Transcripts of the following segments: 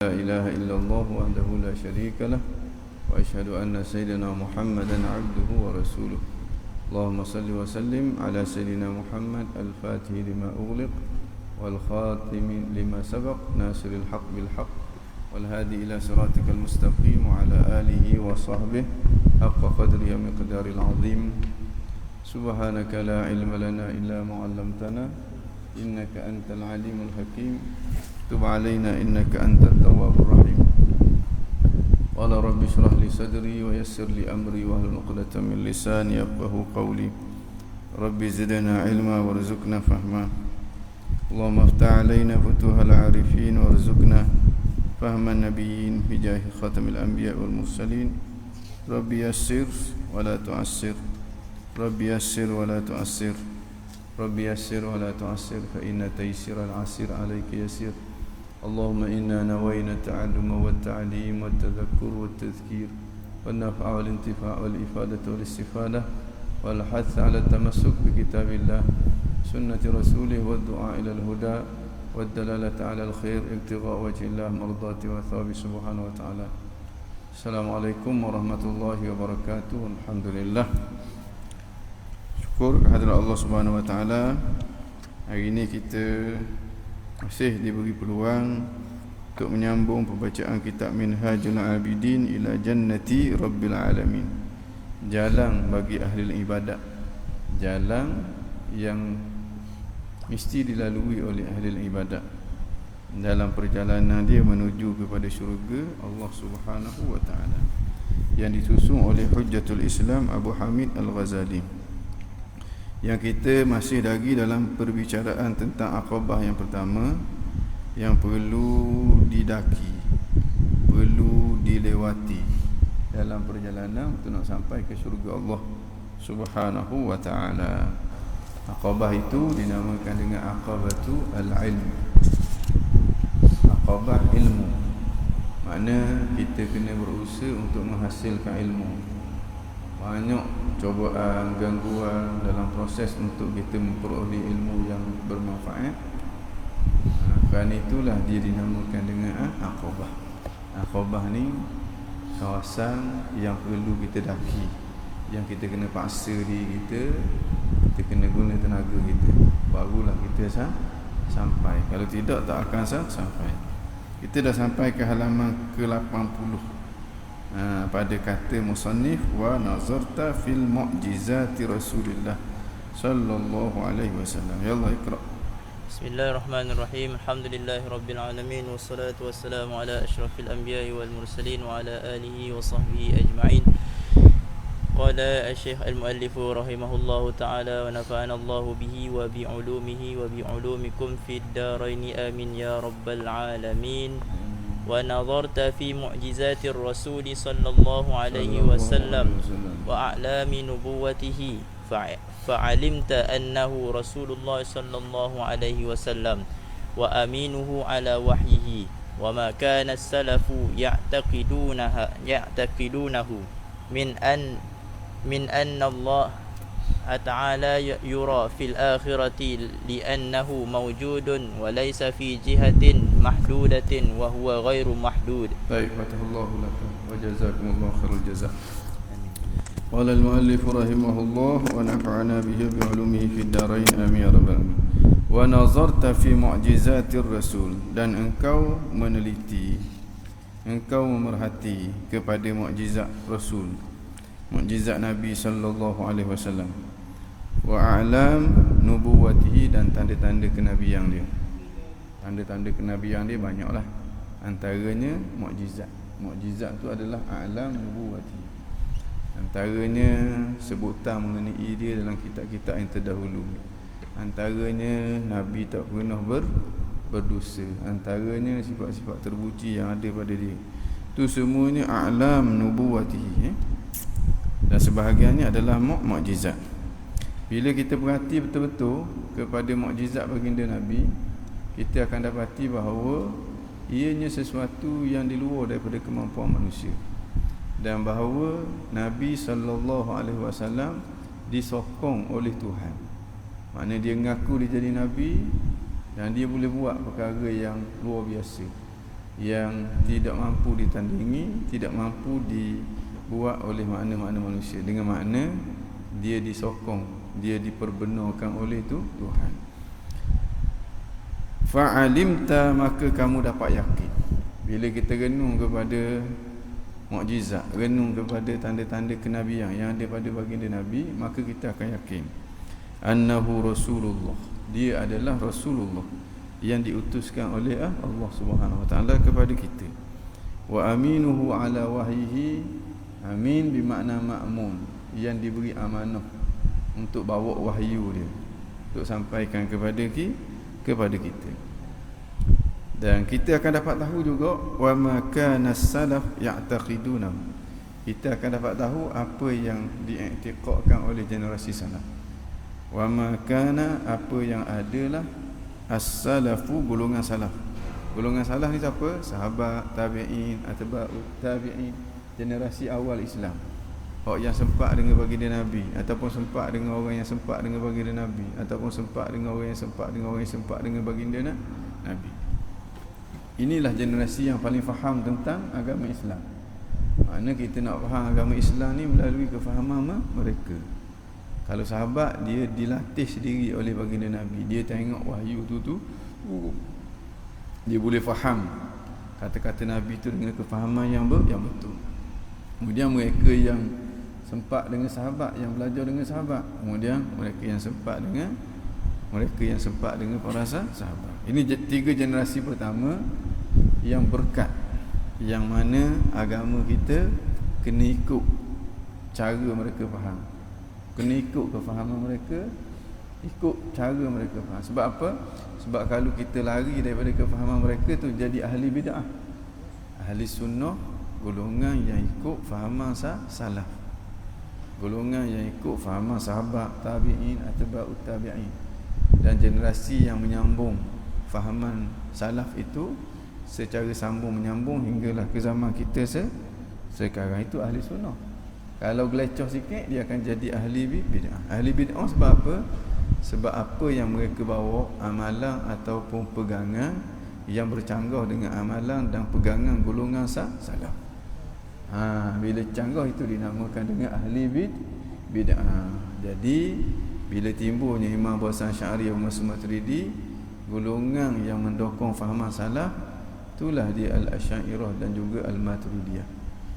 لا إله إلا الله وحده لا شريك له وأشهد أن سيدنا محمدا عبده ورسوله اللهم صل وسلم على سيدنا محمد الفاتح لما أغلق والخاتم لما سبق ناصر الحق بالحق والهادي إلى صراطك المستقيم وعلى آله وصحبه حق قدره ومقدار العظيم سبحانك لا علم لنا إلا ما علمتنا إنك أنت العليم الحكيم تب علينا إنك أنت التواب الرحيم قال رب اشرح لي صدري ويسر لي أمري واحلل عقدة من لساني يفقهوا قولي رب زدنا علما وارزقنا فهما اللهم افتح علينا فتوح العارفين وارزقنا فهم النبيين بجاه خاتم الأنبياء والمرسلين رب يسر ولا تعسر رب يسر ولا تعسر رب يسر ولا تعسر فإن تيسير العسير عليك يسير اللهم إنا نوينا التعلم والتعليم والتذكر والتذكير والنفع والانتفاع والإفادة والاستفادة والحث على التمسك بكتاب الله سنة رسوله والدعاء إلى الهدى والدلالة على الخير ابتغاء وجه الله مرضاته وثوابه سبحانه وتعالى. السلام عليكم ورحمة الله وبركاته. الحمد لله. Syukur kehadirat Allah Subhanahu wa taala. Hari ini kita masih diberi peluang untuk menyambung pembacaan kitab Minhajul Abidin ila Jannati Rabbil Alamin. Jalan bagi ahli ibadat. Jalan yang mesti dilalui oleh ahli ibadat dalam perjalanan dia menuju kepada syurga Allah Subhanahu wa taala, yang disusun oleh Hujjatul Islam Abu Hamid Al-Ghazali. Yang kita masih lagi dalam perbicaraan tentang Aqabah yang pertama, yang perlu didaki, perlu dilewati dalam perjalanan untuk nak sampai ke syurga Allah Subhanahu wa taala. Aqabah itu dinamakan dengan Aqabatu al-ilm. Aqabah ilmu. Makna kita kena berusaha untuk menghasilkan ilmu. Banyak cobaan, gangguan dalam proses untuk kita memperoleh ilmu yang bermanfaat. Kerana itulah dia dinamakan dengan Aqabah. Aqabah ni kawasan yang perlu kita daki, yang kita kena paksa diri kita, kita kena guna tenaga kita, barulah kita sampai. Kalau tidak, tak akan sampai. Kita dah sampai ke halaman ke-80. Pada kata musannif wa nazarta fil mu'jizati Rasulillah sallallahu alaihi wasallam. Ya Allah, iqra. Bismillahirrahmanirrahim. Alhamdulillahirabbil alamin wassalatu wassalamu ala asyrafil anbiya'i wal mursalin wa ala alihi wa sahbihi ajma'in. Qala asy-syekh al-muallif rahimahullahu ta'ala wa nafa'ana Allahu bihi wa bi 'ulumihi wa bi 'ulumikum fid darain amin ya rabbal alamin. ونظرت في معجزات الرسول صلى الله عليه وسلم وأعلام نبوته فعلمت أنه رسول الله صلى الله عليه وسلم وأمينه على وحيه وما كان السلف يعتقدونه من أن الله تعالى يرى في الآخرة لأنه موجود وليس في جهة محدودة وهو غير محدود. طيب، فتح الله لك وجزاكم الله خير الجزاء. قال المؤلف رحمه الله ونفعنا به بعلومه في الدارين آمين يا رب العالمين. ونظرت في معجزات الرسول, dan engkau meneliti, engkau memerhati kepada mukjizat Rasul, mukjizat Nabi sallallahu alaihi wasallam, wa a'lam nubuwatihi, dan tanda-tanda kenabian dia. Tanda-tanda kenabian dia banyaklah. Antaranya mukjizat. Mukjizat tu adalah a'lam nubuwati. Antaranya sebutan mengenai dia dalam kitab-kitab yang terdahulu. Antaranya Nabi tak pernah berdosa. Antaranya sifat-sifat terpuji yang ada pada dia. Tu semuanya a'lam nubuwatihi. Dan sebahagiannya adalah mukjizat. Bila kita perhati betul-betul kepada mukjizat baginda Nabi, kita akan dapati bahawa ianya sesuatu yang di luar daripada kemampuan manusia, dan bahawa Nabi sallallahu alaihi wasallam disokong oleh Tuhan. Maknanya dia mengaku dia jadi Nabi dan dia boleh buat perkara yang luar biasa. yang tidak mampu ditandingi, tidak mampu dibuat oleh makna-makna manusia. Dengan makna dia disokong, dia diperbenarkan oleh Tuhan. Fa'alimta, maka kamu dapat yakin. Bila kita renung kepada mukjizat, renung kepada tanda-tanda kenabian yang ada pada baginda Nabi, maka kita akan yakin annahu Rasulullah, dia adalah Rasulullah yang diutuskan oleh Allah Subhanahu Wa Taala kepada kita. Wa aminuhu ala wahyihi, amin bermakna ma'mun, yang diberi amanah untuk bawa wahyu dia, untuk sampaikan kepada kita. Dan kita akan dapat tahu juga wa ma kana salaf ya'taqiduna, kita akan dapat tahu apa yang diiktikadkan oleh generasi salaf. Wa ma kana, apa yang adalah as-salafu, golongan salaf. Golongan salaf ni siapa? Sahabat, tabi'in, atba'ut tabi'in, generasi awal Islam. Orang yang sempat dengan baginda Nabi, ataupun sempat dengan orang yang sempat dengan baginda Nabi, ataupun sempat dengan orang yang sempat dengan orang yang sempat dengan baginda Nabi. Inilah generasi yang paling faham tentang agama Islam. Makna kita nak faham agama Islam ni melalui kefahaman mereka. Kalau sahabat, dia dilatih sendiri oleh baginda Nabi, dia tengok wahyu tu dia boleh faham kata-kata Nabi tu dengan kefahaman yang betul. Kemudian mereka yang sempat dengan sahabat, yang belajar dengan sahabat, kemudian mereka yang sempat dengan para sahabat. Ini 3 generasi pertama yang berkat, yang mana agama kita kena ikut cara mereka faham, kena ikut kefahaman mereka, ikut cara mereka faham. Sebab apa? Sebab kalau kita lari daripada kefahaman mereka tu, jadi ahli bid'ah. Ahli sunnah golongan yang ikut fahaman salaf, golongan yang ikut fahaman sahabat, tabi'in, atba'ut tabi'in. Dan generasi yang menyambung fahaman salaf itu secara sambung menyambung hinggalah ke zaman kita sekarang, itu ahli sunnah. Kalau gelecoh sikit, dia akan jadi ahli bid'ah. Ahli bid'ah sebab apa? Sebab apa yang mereka bawa, amalan ataupun pegangan yang bercanggah dengan amalan dan pegangan golongan salaf. Bila canggah itu dinamakan dengan ahli bid'ah. Jadi bila timbulnya Imam Abu Hasan Asy'ari, Abu Mansur Maturidi, golongan yang mendokong fahaman salaf, itulah dia Al-Asy'ariyah dan juga Al-Maturidiyah,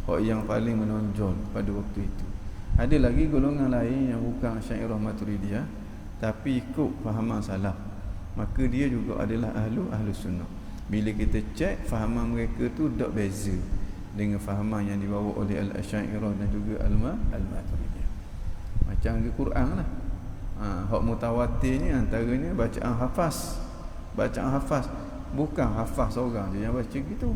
orang yang paling menonjol pada waktu itu. Ada lagi golongan lain yang bukan Asy'ariyah Maturidiyah tapi ikut fahaman salaf, maka dia juga adalah ahlu sunnah. Bila kita cek, fahaman mereka tu tak beza dengan fahaman yang dibawa oleh Al-Asy'ariyah dan juga Al-Maturidiyah. Macam Al-Quran lah. Hak mutawatir ni antaranya bacaan hafaz. Bacaan hafaz bukan hafaz seorang je yang baca gitu.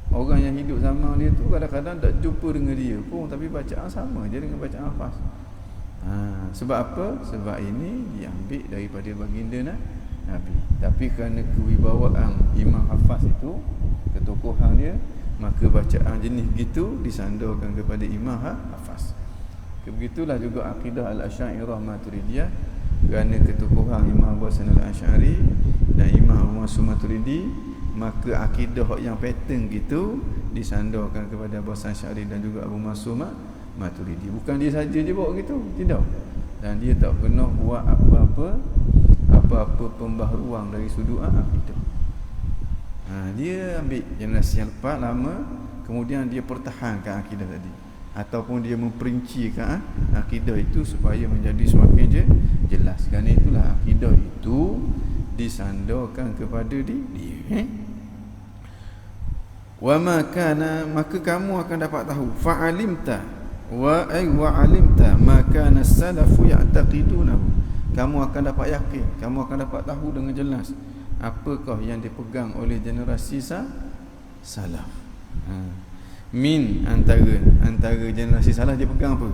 Orang yang hidup zaman dia tu kadang-kadang tak jumpa dengan dia pun, tapi bacaan sama je dengan bacaan hafaz. Sebab apa? Sebab ini diambil daripada baginda Nabi. Tapi kerana kewibawaan Imam Hafaz itu, ketokohan dia, maka bacaan jenis gitu disandarkan kepada Imam Hafaz. Begitulah juga akidah Al-Asy'ariyah Maturidiyah, kerana ketokohan Imam Abu Hasan Al-Asy'ari dan Imam Abu Mansur Maturidi, maka akidah yang pattern gitu disandarkan kepada Abu Hasan Asy'ari dan juga Abu Mansur Maturidi. Bukan dia saja je bawa gitu, tidak. Dan dia tak pernah buat apa-apa pembaharuan dari sudut akidah. Dia ambil generasi yang lepas lama, kemudian dia pertahankan akidah tadi, ataupun dia memperincikan akidah itu supaya menjadi semakin jelas. Kerana itulah akidah itu disandarkan kepada dia. Wa ma kana, maka kamu akan dapat tahu, fa'alimta wa alimta ma kana as-salafu ya'taqidunahu, kamu akan dapat yakin, kamu akan dapat tahu dengan jelas apakah yang dipegang oleh generasi salaf. Min antara generasi salaf dia pegang apa?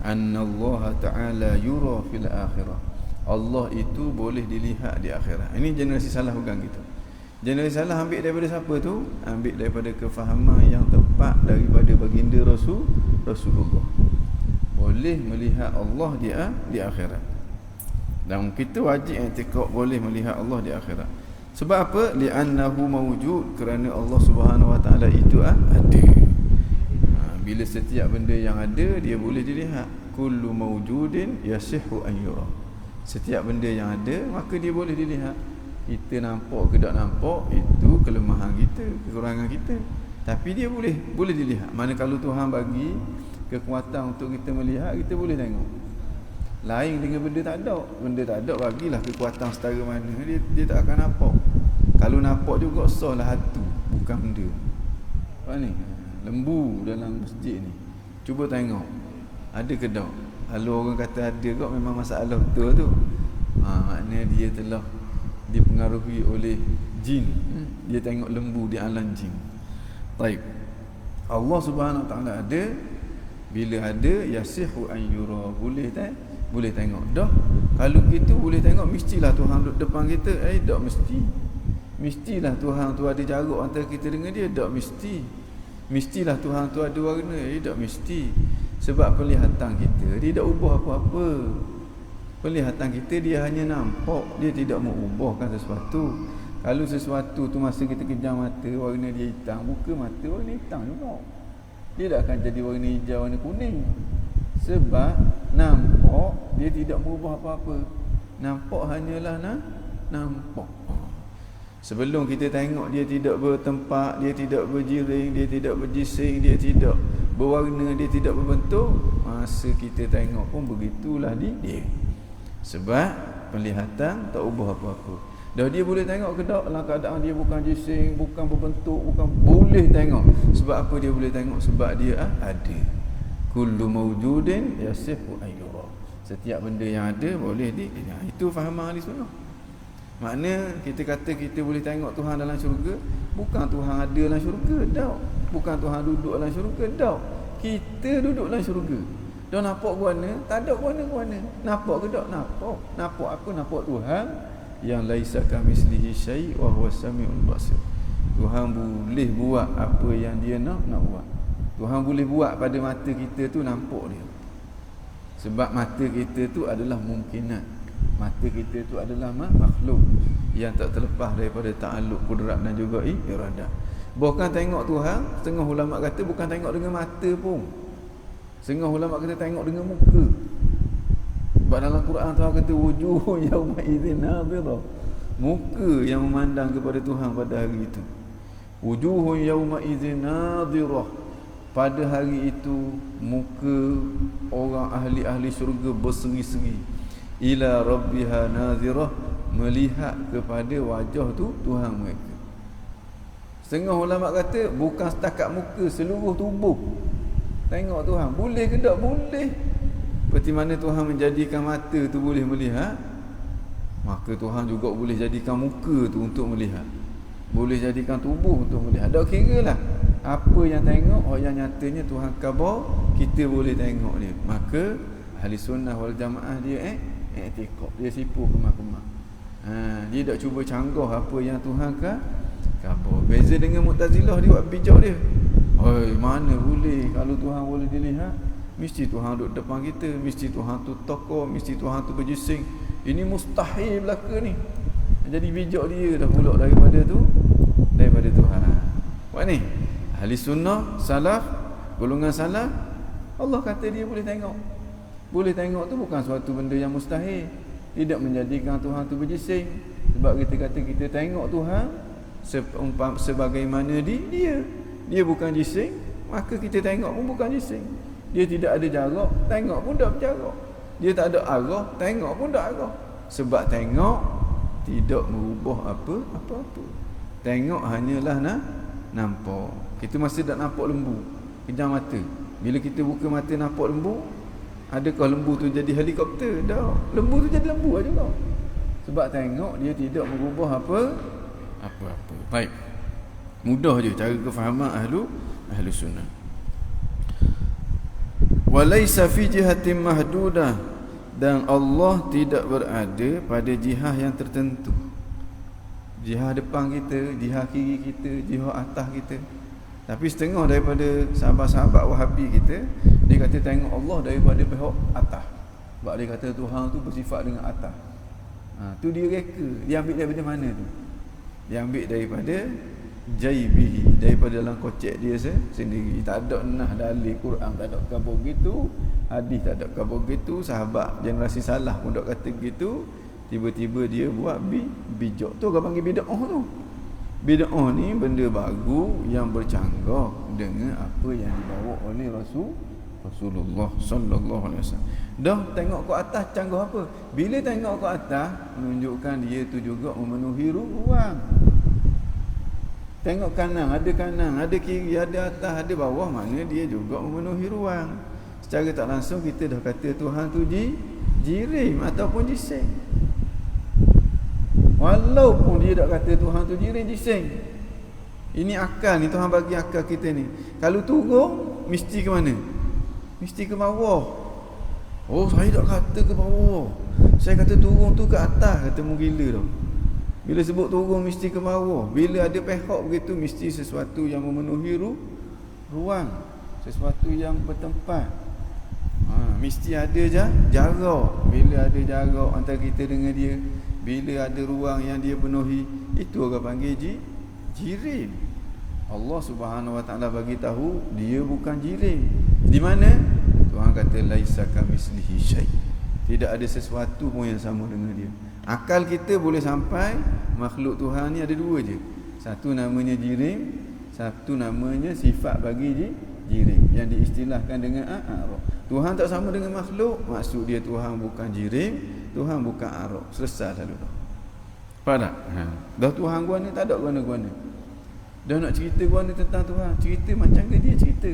Annallaha ta'ala yura fil akhirah, Allah itu boleh dilihat di akhirat. Ini generasi salaf pegang gitu. Generasi salaf ambil daripada siapa tu? Ambil daripada kefahaman yang tepat daripada baginda Rasulullah. Boleh melihat Allah di akhirat. Dan kita wajib i'tikad boleh melihat Allah di akhirat. Sebab apa? Li'annahu mawjud, kerana Allah Subhanahu wa taala itu ada. Bila setiap benda yang ada dia boleh dilihat. Kullu mawjudin yasihhu an yura. Setiap benda yang ada maka dia boleh dilihat. Kita nampak ke tak nampak itu kelemahan kita, kekurangan kita. Tapi dia boleh dilihat. Mana kalau Tuhan bagi kekuatan untuk kita melihat, kita boleh tengok. Lain dengan benda tak ada. Benda tak ada bagilah kekuatan setara mana, dia tak akan nampak. Kalau nampak juga sahlah hatu, bukan benda. Apa ni? Lembu dalam masjid ni. Cuba tengok. Ada ke tak? Kalau orang kata ada kok, memang masalah betul tu. Maknanya dia telah dipengaruhi oleh jin. Dia tengok lembu di alam jin. Baik. Allah Subhanahu wa taala ada. Bila ada, yasihu an yura, boleh tengok. Dah, kalau gitu boleh tengok, mestilah Tuhan duduk depan kita. Tak mesti. Mestilah Tuhan tu ada jarak antara kita dengan dia. Tak mesti. Mestilah Tuhan tu ada warna. Tak mesti. Sebab penglihatan kita, dia tak ubah apa-apa. Penglihatan kita dia hanya nampak, dia tidak mau ubahkan sesuatu. Kalau sesuatu tu masa kita kejam mata, warna dia hitam, buka mata warna hitam juga. Dia tak akan jadi warna hijau, warna kuning. Sebab nampak, dia tidak berubah apa-apa. Nampak hanyalah nampak. Sebelum kita tengok, dia tidak bertempat, dia tidak berjiring, dia tidak berjising, dia tidak berwarna, dia tidak berbentuk. Masa kita tengok pun begitulah dia. Sebab penglihatan tak ubah apa-apa. Dah dia boleh tengok ke tak dalam keadaan dia bukan jising, bukan berbentuk, bukan, boleh tengok. Sebab apa dia boleh tengok? Sebab dia ada. Kullu mawjudin yasihu ayyura. Setiap benda yang ada boleh itu fahaman ahli sunnah. Makna kita kata kita boleh tengok Tuhan dalam syurga, bukan Tuhan ada dalam syurga, tak. Bukan Tuhan duduk dalam syurga, tak. Kita duduk dalam syurga. Dah nampak guana, tak ada guana-guana. Nampak ke tak? Nampak. Nampak apa? Nampak Tuhan yang laisa kamislihi syai' wa huwa samiul basir. Tuhan boleh buat apa yang dia nak buat. Tuhan boleh buat pada mata kita tu nampak dia. Sebab mata kita tu adalah mungkinat. Mata kita tu adalah makhluk yang tak terlepas daripada ta'alluq kudrat dan juga iradah. Bukan tengok Tuhan, setengah ulama kata bukan tengok dengan mata pun. Setengah ulama kata tengok dengan muka. Sebab dalam Quran Tuhan kata wujuhun yauma idzin nadhirah. Muka yang memandang kepada Tuhan pada hari itu. Wujuhun yauma idzin nadhirah. Pada hari itu muka orang ahli-ahli syurga berseri-seri. Ila rabbiha nadhirah, melihat kepada wajah tu Tuhan mereka. Setengah ulama kata bukan setakat muka, seluruh tubuh tengok Tuhan. Boleh ke tak? Boleh. Seperti mana Tuhan menjadikan mata tu boleh melihat, maka Tuhan juga boleh jadikan muka tu untuk melihat. Boleh jadikan tubuh untuk melihat. Tak kira lah apa yang tengok, yang nyatanya Tuhan khabar, kita boleh tengok dia. Maka ahli sunnah wal jamaah dia i'tiqad, dia sipu kemah-kemah. Dia tak cuba canggah apa yang Tuhan khabar. Beza dengan Mu'tazilah, dia buat bijak dia. Mana boleh, kalau Tuhan boleh dilihat, mesti Tuhan duduk depan kita, mesti Tuhan tu tokoh, mesti Tuhan tu berjising. Ini mustahil belaka ni. Jadi bijak dia dah pula daripada Tuhan. Buat ni ahli sunnah, salaf, golongan salaf, Allah kata dia boleh tengok. Boleh tengok tu bukan suatu benda yang mustahil. Tidak menjadikan Tuhan tu berjising. Sebab kita kata kita tengok Tuhan sebagaimana dia. Dia bukan jising, maka kita tengok pun bukan jising. Dia tidak ada jarak, tengok pun tak berjarak. Dia tak ada arah, tengok pun tak arah. Sebab tengok tidak merubah apa-apa. Tengok hanyalah nampak. Kita masih tak nampak lembu, kejam mata. Bila kita buka mata nampak lembu, adakah lembu tu jadi helikopter? Tak. Lembu tu jadi lembu juga. Sebab tengok dia tidak merubah apa-apa. Baik. Mudah je cara kefahaman ahlu sunnah. Walaysa fi jihatin mahdudah, dan Allah tidak berada pada jihah yang tertentu. Jihah depan kita, jihah kiri kita, jihah atas kita. Tapi setengah daripada sahabat-sahabat Wahabi kita, dia kata tengok Allah daripada pihak atas. Sebab dia kata Tuhan tu bersifat dengan atas. Tu dia reka. Dia ambil daripada mana tu? Dia ambil daripada jaibihi, daripada dalam kocek dia sendiri. Tak ada nah dalil Quran tak ada khabar gitu, hadis tak ada khabar gitu, sahabat generasi salah pun tak kata gitu. Tiba-tiba dia buat bijak. Tu orang panggil bid'ah tu. Bid'ah ni benda baru yang bercanggah dengan apa yang dibawa oleh Rasulullah sallallahu alaihi wasallam. Dah tengok ke atas canggah apa? Bila tengok ke atas menunjukkan dia tu juga memenuhi ruang. Tengok kanan, ada kiri, ada atas, ada bawah, makna dia juga memenuhi ruang. Secara tak langsung kita dah kata Tuhan tu jirim ataupun jising. Walaupun dia tak kata Tuhan tu jirim jising. Ini akal ni, Tuhan bagi akal kita ni. Kalau turun mesti ke mana? Mesti ke bawah. Oh, saya tak kata ke bawah. Saya kata turun tu ke atas, kata mu gila dah. Bila sebut turun mesti ke bawah. Bila ada pihak begitu mesti sesuatu yang memenuhi ruang, sesuatu yang bertempat. Mesti ada jarak. Bila ada jarak antara kita dengan dia, bila ada ruang yang dia penuhi, itu orang panggil jirim. Allah Subhanahu Wa Taala bagi tahu dia bukan jirim. Di mana? Tuhan kata laisa kamislihi syai'. Tidak ada sesuatu pun yang sama dengan dia. Akal kita boleh sampai makhluk Tuhan ni ada dua je. Satu namanya jirim, satu namanya sifat bagi jirim yang diistilahkan dengan a'rab. Tuhan tak sama dengan makhluk, maksud dia Tuhan bukan jirim, Tuhan bukan a'rab. Selesai selalu dah. Faham tak? Dah Tuhan gua ni tak ada guna-guna. Dah nak cerita gua ni tentang Tuhan, cerita macam ke dia cerita?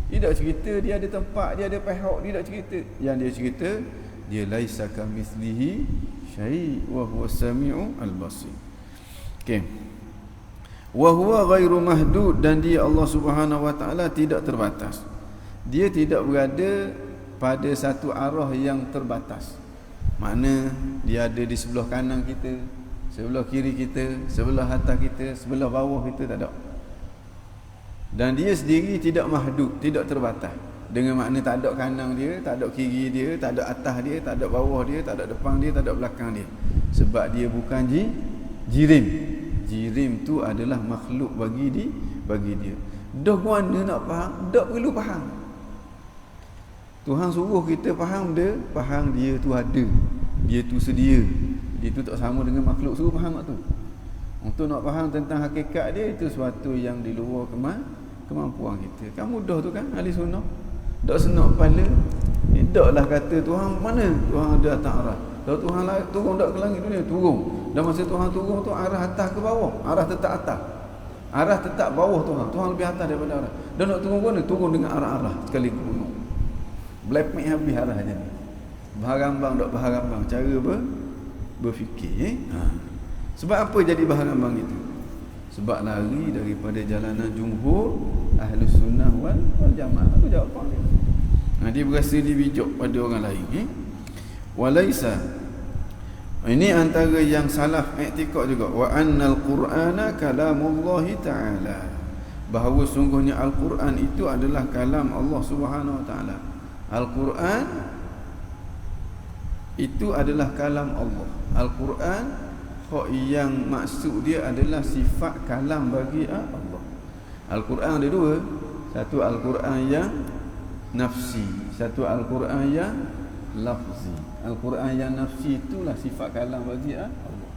Dia tak cerita dia ada tempat, dia ada pihak, dia tak cerita. Yang dia cerita, dia laisa kamitslihi syai' wa huwa samiu al-basir. Okey. Wa huwa ghairu mahdud, dan dia Allah Subhanahu Wa Taala tidak terbatas. Dia tidak berada pada satu arah yang terbatas. Makna dia ada di sebelah kanan kita, sebelah kiri kita, sebelah atas kita, sebelah bawah kita, tak ada. Dan dia sendiri tidak mahdud, tidak terbatas. Dengan makna tak ada kanan dia, tak ada kiri dia, tak ada atas dia, tak ada bawah dia, tak ada depan dia, tak ada belakang dia. Sebab dia bukan jirim. Jirim tu adalah makhluk bagi dia. Dah mana nak faham? Tak perlu faham. Tuhan suruh kita faham dia tu ada. Dia tu sedia. Dia tu tak sama dengan makhluk. Suruh faham tak tu? Untuk nak faham tentang hakikat dia, itu sesuatu yang di luar kemampuan kita. Kamu dah tu kan ahli sunnah? Tak senak kepala. Taklah kata Tuhan mana? Tuhan ada atas arah. Kalau Tuhan turun tak ke langit dunia, turun. Dan masa Tuhan turun tu arah atas ke bawah? Arah tetap atas. Arah tetap bawah Tuhan. Tuhan lebih atas daripada arah. Dan nak turun mana? Turun dengan arah-arah sekali gunung. Blackmail habis arahnya ni. Baharambang tak baharambang. Cara berfikir. Sebab apa jadi baharambang itu? Sebab lari daripada jalanan jumhur Ahlus Sunnah wal Jamaah. Aku jawab apa dia? Dia berasa dia bijak pada orang lain. Walaisa, ini antara yang salaf i'tiqad juga, wa annal Qur'ana kalamullah ta'ala, bahawa sungguhnya Al-Quran itu adalah kalam Allah Subhanahu Wa Taala. Al-Quran itu adalah kalam Allah. Al-Quran yang maksud dia adalah sifat kalam bagi Allah. Al-Quran ada dua. Satu Al-Quran yang nafsi, satu Al-Quran yang lafzi. Al-Quran yang nafsi itulah sifat kalam bagi Allah.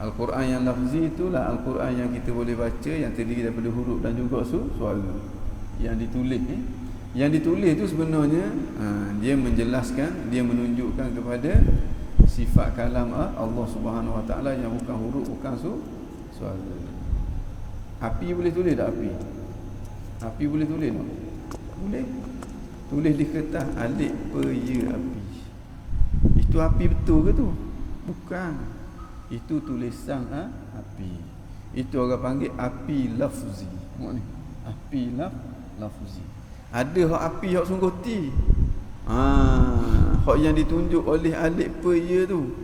Al-Quran yang lafzi itulah Al-Quran yang kita boleh baca, yang terdiri daripada huruf dan juga suara. Yang ditulis Yang ditulis itu sebenarnya dia menjelaskan, dia menunjukkan kepada sifat kalam Allah Subhanahu Wa Taala yang bukan huruf, bukan suara. Api boleh tulis tak api? Api boleh tulis tak? Boleh. Tulis di kertas alif pe ya api. Itu api betul ke tu? Bukan. Itu tulisan api. Itu orang panggil api lafzi. Tengok ni. Api lafzi. Ada hak api hak sungguh ti. Hak yang ditunjuk oleh alif pe ya tu.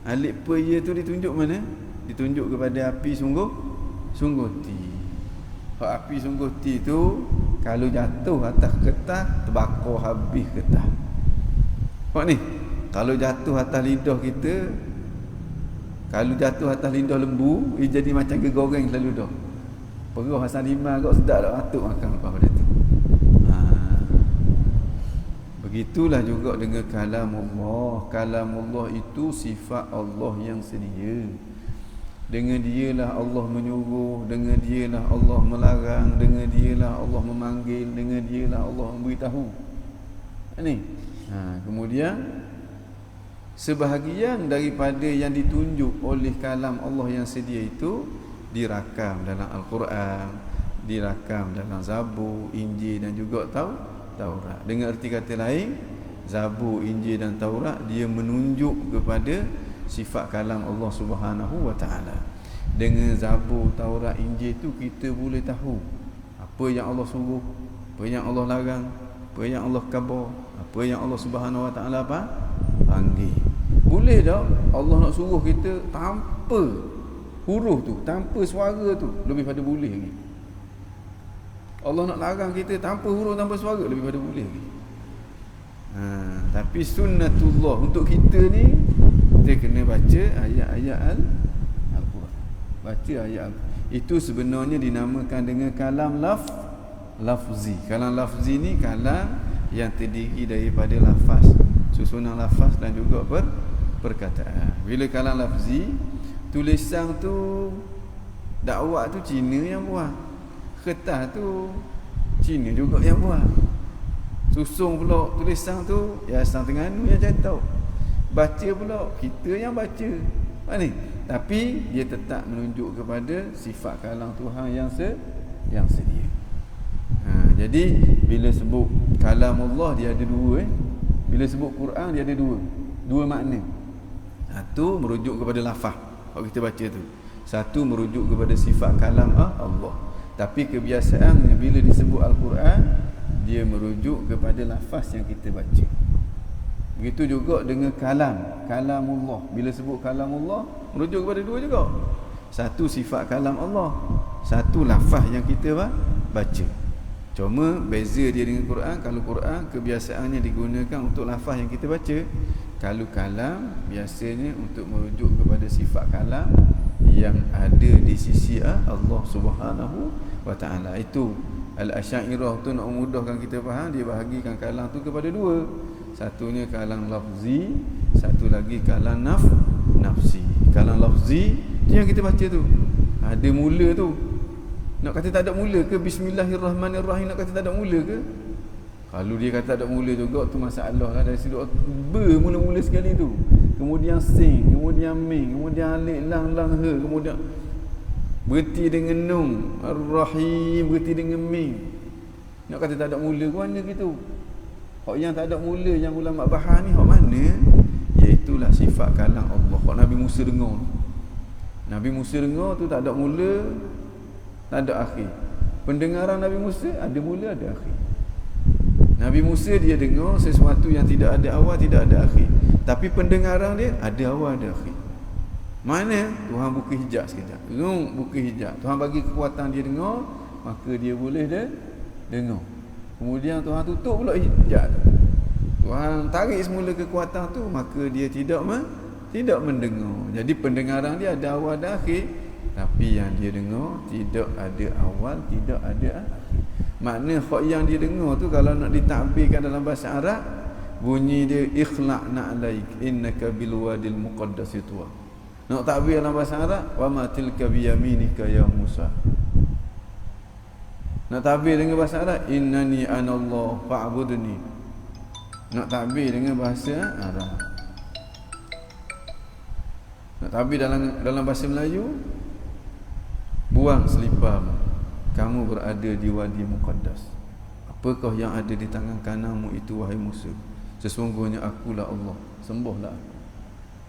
Alif pe ya tu ditunjuk mana? Ditunjuk kepada api sungguh ti. Hak api sungguh ti tu kalau jatuh atas kertas terbakar habis kertas. Hak ni kalau jatuh atas lidah kita Kalau jatuh atas lidah lembu, dia jadi macam gegoreng selalu dah. Perah asam lima agak sedap dah atuk makan lepas pada tu. Begitulah juga dengan kalam Allah. Kalam Allah itu sifat Allah yang sedia. Dengan dialah Allah menyuruh, dengan dialah Allah melarang, dengan dialah Allah memanggil, dengan dialah Allah memberitahu. Ini. Kemudian sebahagian daripada yang ditunjuk oleh kalam Allah yang sedia itu dirakam dalam Al-Quran, dirakam dalam Zabur, Injil dan juga Taurat. Dengan erti kata lain, Zabur, Injil dan Taurat dia menunjuk kepada sifat kalam Allah Subhanahu wa taala. Dengan Zabur, Taurat, Injil tu kita boleh tahu apa yang Allah suruh, apa yang Allah larang, apa yang Allah khabar, apa yang Allah Subhanahu wa taala panggil. Boleh tak Allah nak suruh kita tanpa huruf tu, tanpa suara tu, lebih pada boleh lagi. Allah nak larang kita tanpa huruf, tanpa suara, lebih pada boleh lagi. Tapi sunnatullah untuk kita ni, kita kena baca ayat-ayat Al-Quran. Baca ayat itu sebenarnya dinamakan dengan kalam lafzi. Kalam lafzi ni kalam yang terdiri daripada lafaz, susunan lafaz dan juga perkataan. Bila kalam lafzi, tulisan tu dakwah tu Cina yang buat, kertas tu Cina juga yang buat, susung pula tulisan tu Yayasan Terengganu yang cetak, baca pula kita yang baca. Ni tapi dia tetap menunjuk kepada sifat kalam Tuhan yang sedia. Jadi bila sebut kalam Allah dia ada dua. Bila sebut Quran dia ada dua makna. Satu merujuk kepada lafaz kalau kita baca tu, satu merujuk kepada sifat kalam Allah. Tapi kebiasaannya bila disebut Al-Quran dia merujuk kepada lafaz yang kita baca. Begitu juga dengan kalamullah. Bila sebut kalamullah merujuk kepada dua juga. Satu sifat kalam Allah, satu lafaz yang kita baca. Cuma beza dia dengan Quran. Kalau Quran kebiasaannya digunakan untuk lafaz yang kita baca. Kalau kalam biasanya untuk merujuk kepada sifat kalam yang ada di sisi Allah Subhanahu wa taala. Itu Al-Asy'ariyah tu nak memudahkan kita faham, dia bahagikan kalam tu kepada dua. Satunya kalam lafzi, satu lagi kalam nafsi. Kalam lafzi tu yang kita baca tu, ada mula tu. Nak kata tak ada mula ke Bismillahirrahmanirrahim, nak kata tak ada mula ke? Kalau dia kata tak ada mula juga tu masalah lah. Dari sudut mula-mula sekali tu, kemudian sin, kemudian mim, kemudian alif lam he, kemudian berhenti dengan nun, ar-rahim berhenti dengan mim. Nak kata tak ada mula ke mana gitu? Hak yang tak ada mula yang ulama bahas ni hak mana? Iaitulah sifat kalam Allah. Hak Nabi Musa dengar. Nabi Musa dengar tu tak ada mula, tak ada akhir. Pendengaran Nabi Musa ada mula, ada akhir. Nabi Musa dia dengar sesuatu yang tidak ada awal, tidak ada akhir. Tapi pendengaran dia ada awal, ada akhir. Mana? Tuhan buka hijab sekejap. Buka hijab. Tuhan bagi kekuatan dia dengar, maka dia boleh dengar. Kemudian Tuhan tutup pula hijab tu. Tuhan tarik semula kekuatan tu, maka dia tidak mendengar. Jadi pendengaran dia ada awal, ada akhir. Tapi yang dia dengar tidak ada awal, tidak ada akhir. Makna hak yang dia dengar tu kalau nak ditakbirkan dalam bahasa Arab, bunyi dia ikhla'na alaik innaka bil wadil muqaddas tuwa. Nak takbir dalam bahasa Arab, wa ma tilka biyaminika ya Musa. Nak takbir dengan bahasa Arab, innani anallah fa'budni. Nak takbir dengan bahasa Arab. Nak takbir dalam bahasa Melayu, buang selipar, kamu berada di wadi muqaddas. Apakah yang ada di tangan kananmu itu wahai Musa? Sesungguhnya akulah Allah, sembahlah aku.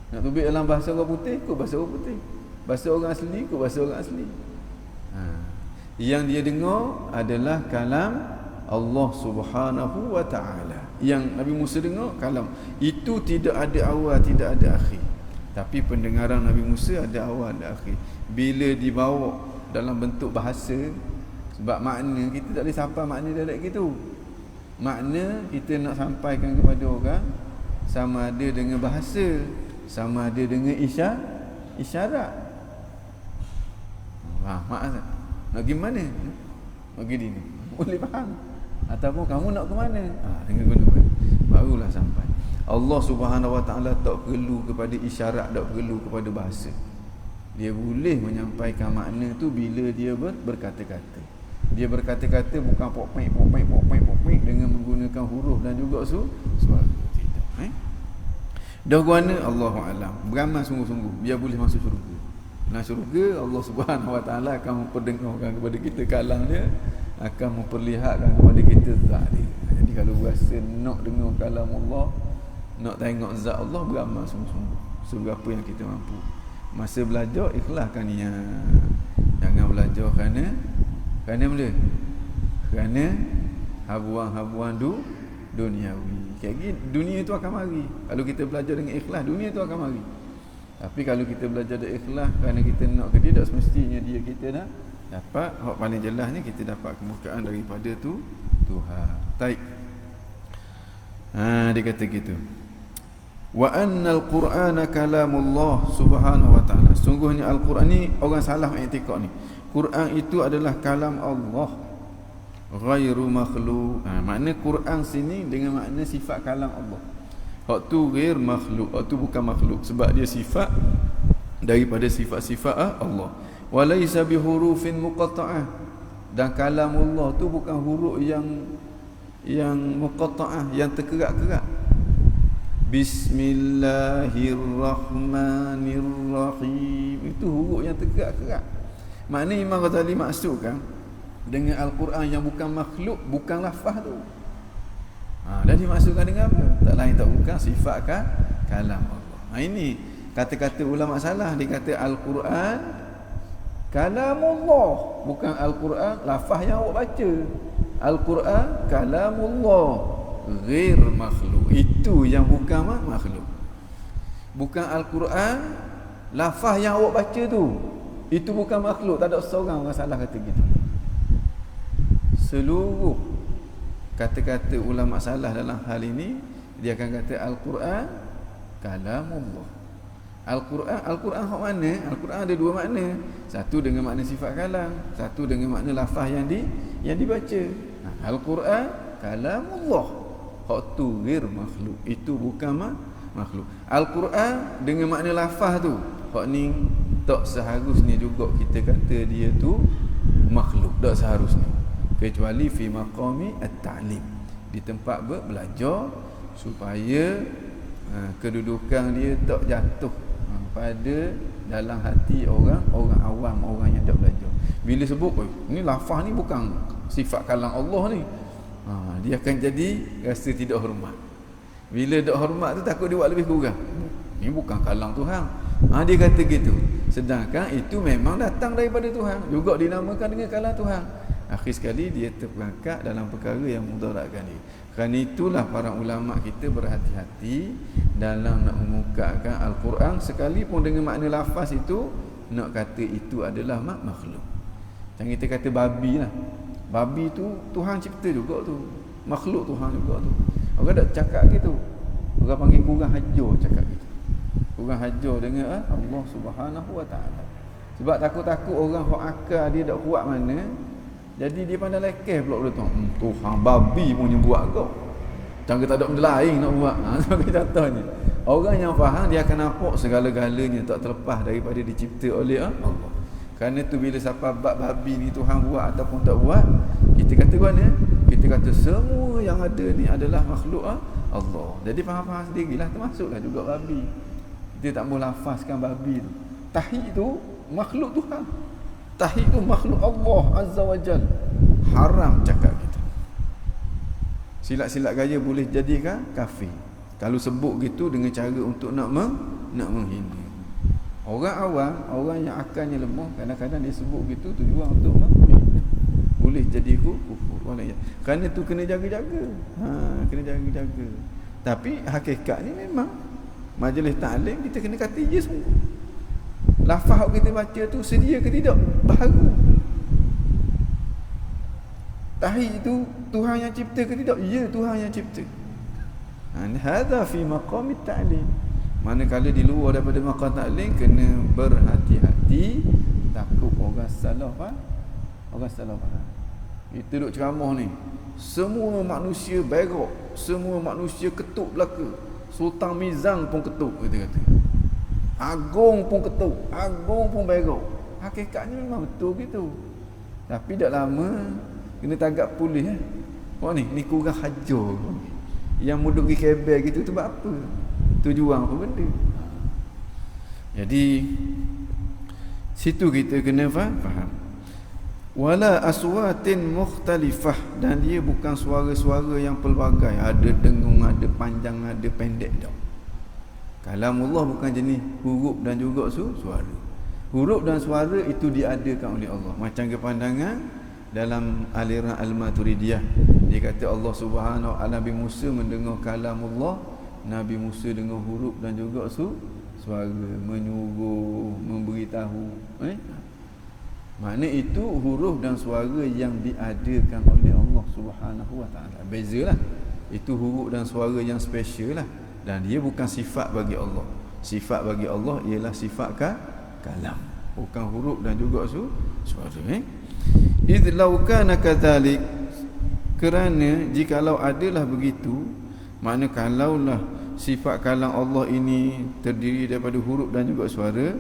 Nak tubik dalam bahasa orang putih, ikut bahasa orang putih. Bahasa orang asli, ikut bahasa orang asli. Yang dia dengar adalah kalam Allah Subhanahu wa ta'ala. Yang Nabi Musa dengar kalam itu tidak ada awal, tidak ada akhir. Tapi pendengaran Nabi Musa ada awal, ada akhir. Bila dibawa dalam bentuk bahasa, sebab makna kita tak boleh sampai makna dialek gitu. Makna kita nak sampaikan kepada orang sama ada dengan bahasa, sama ada dengan isyarat. Mak nak pergi mana? Nak pergi ni. Boleh faham. Ataupun kamu nak ke mana? Dengan guna barulah sampai. Allah Subhanahu Wa Taala tak perlu kepada isyarat, tak perlu kepada bahasa. Dia boleh menyampaikan makna tu bila dia berkata-kata. Dia berkata-kata bukan pok-pek dengan menggunakan huruf dan juga suara. Tidak. Dah guna Allahu alam. Beramal sungguh-sungguh biar boleh masuk syurga. Nah syurga Allah Subhanahu Wa Taala akan memperdengarkan kepada kita kalam dia, akan memperlihatkan kepada kita zat dia. Jadi kalau rasa nak dengar kalam Allah, nak tengok zat Allah, beramal sungguh-sungguh seberapa yang kita mampu. Masa belajar ikhlaskan niat. Jangan belajar kerana benda. Kerana habuan-habuan duniawi. Kayak gini dunia tu akan mari. Kalau kita belajar dengan ikhlas, dunia tu akan mari. Tapi kalau kita belajar dengan ikhlas kerana kita nak ke dia, tak semestinya dia kita dah dapat. Hak paling jelasnya kita dapat kemukaan daripada tu Tuhan. Baik. Dia kata gitu. Wa annal Qur'ana kalamullah Subhanahu Wa Taala. Sungguhnya Al-Quran ni orang salah i'tikad ni. Quran itu adalah kalam Allah, ghairu makhluk. Makna Quran sini dengan makna sifat kalam Allah. Hak tu ghair makhluk, hak tu bukan makhluk sebab dia sifat daripada sifat-sifat Allah. Walaysa bihurufin muqatta'ah. Dan kalam Allah tu bukan huruf yang muqatta'ah, yang terkerak-kerak. Bismillahirrahmanirrahim. Itu huruf yang terkerak-kerak. Maknanya Imam Ghazali maksudkan dengan Al-Quran yang bukan makhluk, bukan lafaz tu. Dan dimaksudkan dengan apa? Tak lain tak bukan sifat kalam Allah. Ini kata-kata ulama salah. Dia kata Al-Quran kalamullah, bukan Al-Quran lafaz yang awak baca. Al-Quran kalamullah, ghair makhluk. Itu yang bukan makhluk. Bukan Al-Quran lafaz yang awak baca tu, itu bukan makhluk. Tak ada seorang orang salah kata gitu. Seluruh kata-kata ulama salah dalam hal ini, dia akan kata Al-Quran kalamullah. Al-Quran hak mana? Al-Quran ada dua makna. Satu dengan makna sifat kalam, satu dengan makna lafaz yang dibaca. Al-Quran kalamullah, hak tu ghair makhluk. Itu bukan makhluk. Al-Quran dengan makna lafaz tu, hak ni tak seharusnya juga kita kata dia tu makhluk. Tak seharusnya. Kecuali fi maqami at-ta'lim, di tempat belajar, supaya kedudukan dia tak jatuh pada dalam hati orang awam, orang yang tak belajar. Bila sebut ni lafaz ni bukan sifat kalam Allah ni, dia akan jadi rasa tidak hormat. Bila tak hormat tu takut dia buat lebih kurang. Ni bukan kalam Tuhan. Dia kata gitu. Sedangkan itu memang datang daripada Tuhan, juga dinamakan dengan kalam Tuhan. Akhir sekali dia terperangkap dalam perkara yang mudaratkan dia. Kerana itulah para ulama kita berhati-hati dalam nak mengungkapkan Al-Quran, sekalipun dengan makna lafaz itu, nak kata itu adalah makhluk. Jangan kita kata babi lah. Babi tu Tuhan cipta juga tu, makhluk Tuhan juga tu. Orang tak cakap gitu. Orang panggil kurang hajar cakap gitu. Kurang hajar dengan Allah Subhanahu Wa Taala. Sebab takut-takut orang hak akal dia tak kuat mana, jadi dia pandai lekeh pula tu. Tuhan babi punya buat kau. Jangan tak ada benda lain nak buat. Sebagai contohnya, orang yang faham dia akan nampak segala-galanya tak terlepas daripada dicipta oleh Allah. Kerana tu bila siapa bab babi ni Tuhan buat ataupun tak buat, kita kata mana? Kita kata semua yang ada ni adalah makhluk Allah. Jadi faham-faham sendirilah, termasuklah juga babi. Kita tak boleh lafazkan babi tu. Tahi tu makhluk Tuhan. Tahi tu makhluk Allah Azza wa Jal. Haram cakap kita. Silat-silat gaya boleh jadikan kafir kalau sebut gitu dengan cara untuk nak menghina. Orang awam, orang yang akalnya lemah, kadang-kadang dia sebut gitu tujuan untuk menghina. Boleh jadi kufur. Kerana tu kena jaga-jaga. Kena jaga-jaga. Tapi hakikat ni memang majlis ta'lim kita kena kata je semua. Lafaz yang kita baca tu sedia ke tidak? Baru. Tahi itu Tuhan yang cipta ke tidak? Ya, Tuhan yang cipta. Hadza fi maqam at-ta'lim. Manakala di luar daripada maqam taklim kena berhati-hati, takut orang salah faham. Orang salah faham. Kita duduk ceramah ni, semua manusia berok, semua manusia ketuk belaka. Sultan Mizan pun ketuk, kita kata. Agung pun ketuk, agung pun berok. Hakikatnya memang betul gitu. Tapi tak lama kena tangkap polis Oh ni kurang hajar. Yang muduk pergi kebel gitu tu buat apa? Tujuan apa benda? Jadi situ kita kena faham. Wala aswatin mukhtalifah, dan dia bukan suara-suara yang pelbagai, ada dengung, ada panjang, ada pendek dah. Kalamullah bukan jenis huruf dan juga suara. Huruf dan suara itu diadakan oleh Allah. Macam kepandangan dalam aliran Al-Maturidiyah, dia kata Allah Subhanahu wa taala, Nabi Musa mendengar kalamullah, Nabi Musa dengar huruf dan juga suara, menyuruh, memberitahu. Makna itu huruf dan suara yang diadakan oleh Allah Subhanahu wa taala. Bezalah. Itu huruf dan suara yang special lah, dan dia bukan sifat bagi Allah. Sifat bagi Allah ialah sifat kalam, bukan huruf dan juga suara. Idh law kana kadzalik, kerana jikalau adalah begitu, makna kalaulah sifat kalam Allah ini terdiri daripada huruf dan juga suara,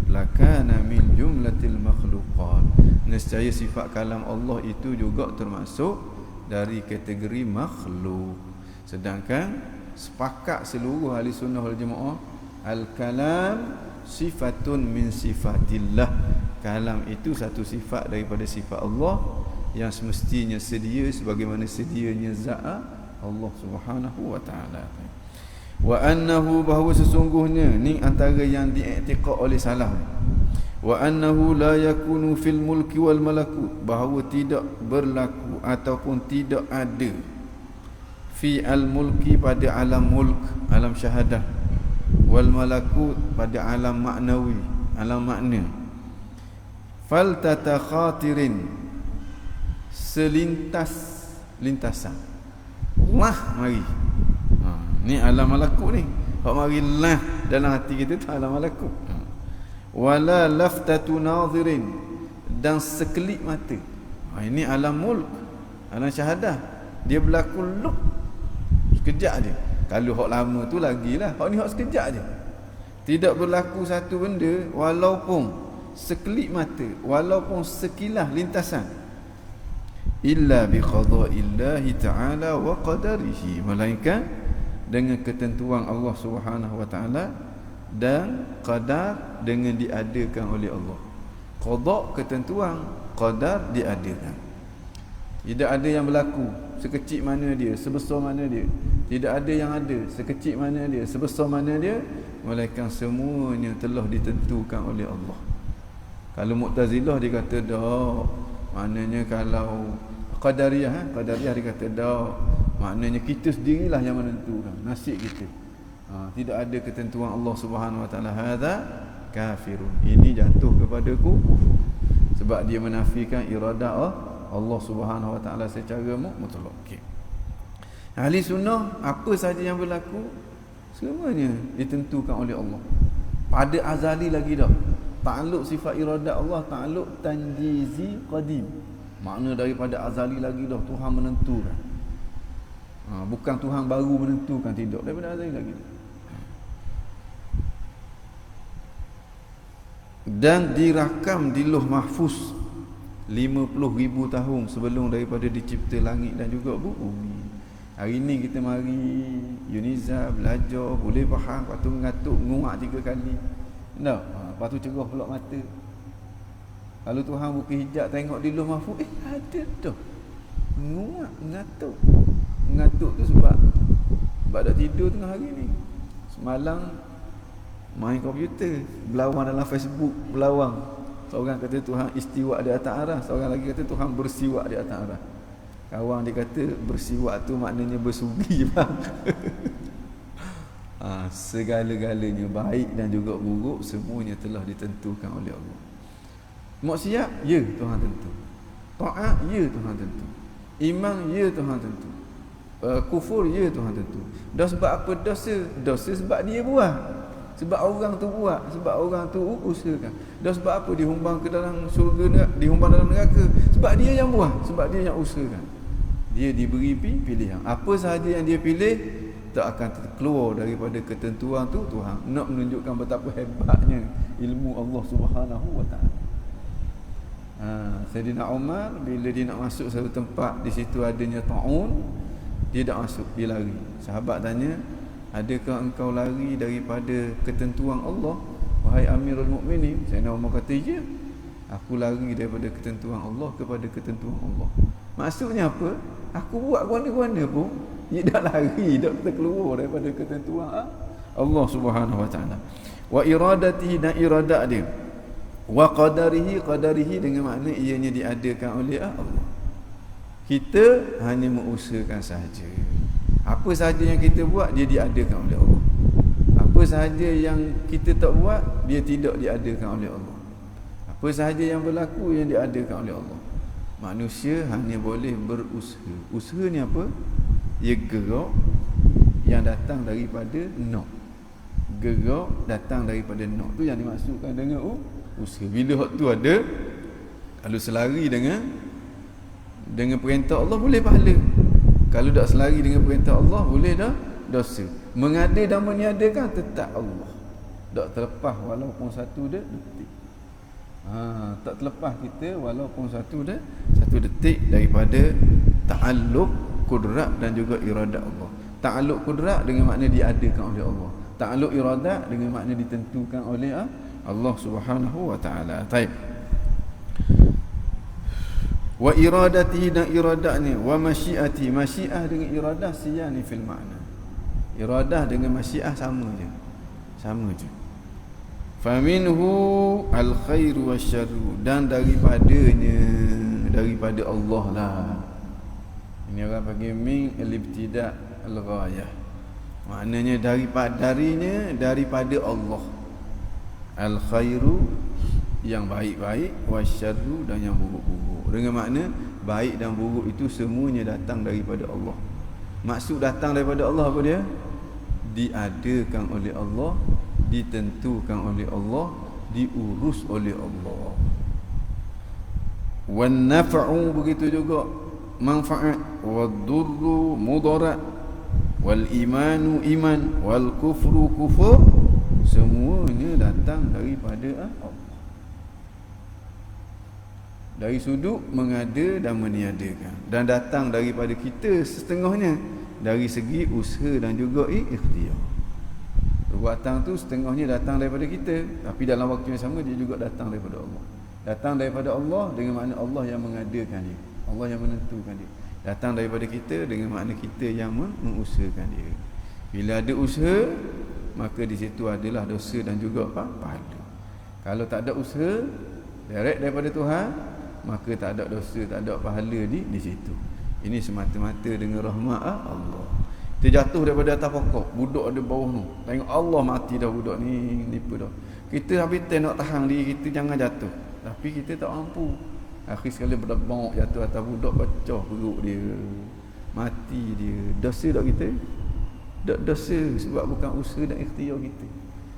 lakana min jumlatil makhluqat, nescaya sifat kalam Allah itu juga termasuk dari kategori makhluk. Sedangkan sepakat seluruh ahli sunnah wal jamaah, al-kalam sifatun min sifatillah, kalam itu satu sifat daripada sifat Allah yang semestinya sedia sebagaimana sedianya zat Allah Subhanahu wa taala. Wa annahu, bahawa sesungguhnya ni antara yang diiktikad oleh salaf, wa annahu la yakunu fil mulki wal malakut, bahawa tidak berlaku ataupun tidak ada fi al mulki pada alam mulk, alam syahadah, wal malakut pada alam maknawi, alam makna. Fal tatakhatirin, lintasan lah mari. Ni alam malakut ni, hak mari lah dalam hati kita tu alam malakut. Wala laftatu nadhirin, dan sekelip mata. Ini alam mulk, alam syahadah, dia berlaku luk sekejap je. Kalau hak lama tu lagilah, hak ni hak sekejap je. Tidak berlaku satu benda walaupun sekelip mata, walaupun sekilas lintasan, illa bi qada'illahi ta'ala wa qadarihi, melainkan dengan ketentuan Allah Subhanahu wa taala dan qadar dengan diadakan oleh Allah. Qada ketentuan, qadar diadakan. Tidak ada yang berlaku sekecil mana dia, sebesar mana dia. Tidak ada yang ada sekecil mana dia, sebesar mana dia, melainkan semuanya telah ditentukan oleh Allah. Kalau Mu'tazilah dia kata dak, maknanya kalau Qadariyah dia kata dak, maknanya kita sendirilah yang menentukan nasib kita. Tidak ada ketentuan Allah Subhanahu wa taala. Hadza kafirun, ini jatuh kepada kufur, sebab dia menafikan iradah Allah Subhanahu wa taala secara mutlak. Okey. Ahli sunnah, apa saja yang berlaku semuanya ditentukan oleh Allah. Pada azali lagi dah. Takluk sifat iradah Allah, takluk tanjizi qadim. Makna daripada azali lagi dah Tuhan menentukan. Bukan Tuhan baru menentukan, tidak, daripada azali lagi. Dan dirakam di Lauh Mahfuz 50,000 tahun sebelum daripada dicipta langit dan juga bumi. Hari ni kita mari Yuniza belajar, boleh faham, lepas tu ngatuk nguak 3 kali. Tak? Lepas tu cerah pula mata. Kalau Tuhan buka hijab tengok di Lauh Mahfuz, ada dah. Nguak, ngatuk. Ngatuk tu sebab dah tidur tengah hari ni. Semalam main komputer, berlawang dalam Facebook, berlawang. Seorang kata Tuhan istiwa di atas arah, seorang lagi kata Tuhan bersiwak di atas arah. Kawan dia kata bersiwak tu maknanya bersugi, bang. Segala-galanya baik dan juga buruk semuanya telah ditentukan oleh Allah. Maksiat, ya Tuhan tentu. Taat, ya Tuhan tentu. Iman, ya Tuhan tentu. Kufur, ya Tuhan tentu. Dosa sebab apa dosa? Dosa sebab dia buat. Sebab orang tu buat, sebab orang tu usahakan. Dan sebab apa dihumbang ke dalam syurga, dihumbang dalam neraka? Sebab dia yang buat, sebab dia yang usahakan. Dia diberi pilihan. Apa sahaja yang dia pilih tak akan keluar daripada ketentuan tu. Tuhan nak menunjukkan betapa hebatnya ilmu Allah Subhanahu wa taala. Sayyidina Umar bila dia nak masuk satu tempat, di situ adanya taun, dia tak masuk, dia lari. Sahabat tanya, adakah engkau lari daripada ketentuan Allah wahai Amirul Mukminin? Sayyidina Umar kata, ya, aku lari daripada ketentuan Allah kepada ketentuan Allah. Maksudnya apa? Aku buat guana-guana pun dia dah lari, dah terkeluar daripada ketentuan Allah Subhanahu wa taala. Wa iradatihi, dan iradat dia. Wa qadarihi, qadarihi dengan makna ianya diadakan oleh Allah. Kita hanya mengusahakan sahaja. Apa sahaja yang kita buat, dia diadakan oleh Allah. Apa sahaja yang kita tak buat, dia tidak diadakan oleh Allah. Apa sahaja yang berlaku, yang diadakan oleh Allah. Manusia hanya boleh berusaha. Usaha ni apa? Ia gerak yang datang daripada nak. Gerak datang daripada nak. Tu yang dimaksudkan dengan usaha. Bila hak tu ada, kalau selari dengan perintah Allah, boleh pahala. Kalau tak selari dengan perintah Allah, boleh dah dosa. Mengada dan meniadakan tetap Allah. Tak terlepas walaupun satu detik. Tak terlepas kita walaupun satu detik daripada ta'alluq kudrat dan juga iradat Allah. Ta'alluq kudrat dengan makna diadakan oleh Allah. Ta'alluq iradat dengan makna ditentukan oleh Allah Subhanahu wa taala. Baik. Wa iradatihi, dan iradatnya, wa masyiati, masyiah dengan iradah siyani fil makna. Iradah dengan masyiah sama je. Sama je. Faminhu al-khairu wasyarru, dan daripadanya, daripada Allah lah. Ini orang panggil min al-ibtida' al-ghayah. Maknanya daripada Allah. Al-khairu, yang baik-baik, wasyarru, dan yang buruk-buruk. Dengan makna baik dan buruk itu semuanya datang daripada Allah. Maksud datang daripada Allah apa dia? Diadakan oleh Allah, ditentukan oleh Allah, diurus oleh Allah. Wan naf'u, begitu juga manfaat, wad durru mudarat, wal imanu iman, wal kufru kufur, semuanya datang daripada Allah. Dari sudut mengada dan meniadakan, dan datang daripada kita setengahnya dari segi usaha dan juga ikhtiar. Perbuatan tu setengahnya datang daripada kita, tapi dalam waktu yang sama dia juga datang daripada Allah. Datang daripada Allah dengan makna Allah yang mengadakan dia, Allah yang menentukan dia. Datang daripada kita dengan makna kita yang mengusahakan dia. Bila ada usaha, maka di situ adalah dosa dan juga pahala. Kalau tak ada usaha direct daripada Tuhan, maka tak ada dosa, tak ada pahala di situ. Ini semata-mata dengan rahmat Allah. Kita jatuh daripada atas pokok, budak ada bawah tu. Tengok Allah mati dah budak ni, nipu dah. Kita habis nak tahan diri kita jangan jatuh, tapi kita tak mampu. Akhir sekali berdebak jatuh atas budak, pecah perut dia, mati dia. Dosa tak kita? Tak dosa, sebab bukan usaha dan ikhtiar kita.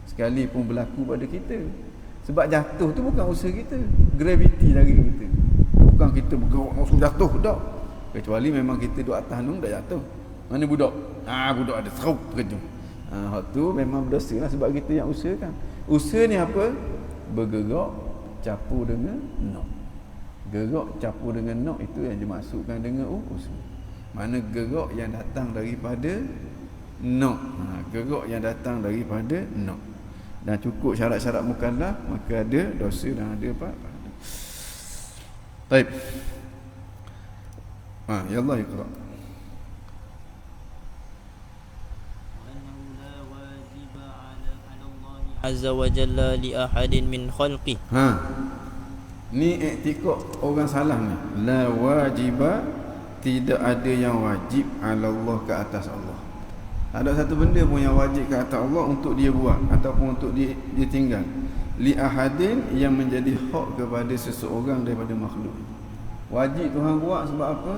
Sekali pun berlaku pada kita. Sebab jatuh tu bukan usaha kita, graviti dari kita. Bukan kita bergerak langsung jatuh, tak. Kecuali memang kita duduk atas tu dah jatuh. Mana budak? Budak ada seruk terkejut. Hak tu memang berdosa lah, sebab kita yang usahakan. Usaha ni apa? Bergerak campur dengan nak. Gerak campur dengan nak, itu yang dimaksudkan dengan usaha. Mana gerak yang datang daripada nak. Gerak yang datang daripada nak. Dan cukup syarat-syarat mukallaf, maka ada dosa dan ada apa? Baik. Ya Allah, iqra. Azza wa jalla li ahadin min khalqi. Ni i'tiqad orang salah ni. La wajiba, tidak ada yang wajib ala Allah, ke atas Allah. Tak ada satu benda pun yang wajib ke atas Allah untuk dia buat ataupun untuk dia tinggal. Li ahadin, yang menjadi hak kepada seseorang daripada makhluk. Wajib Tuhan buat sebab apa?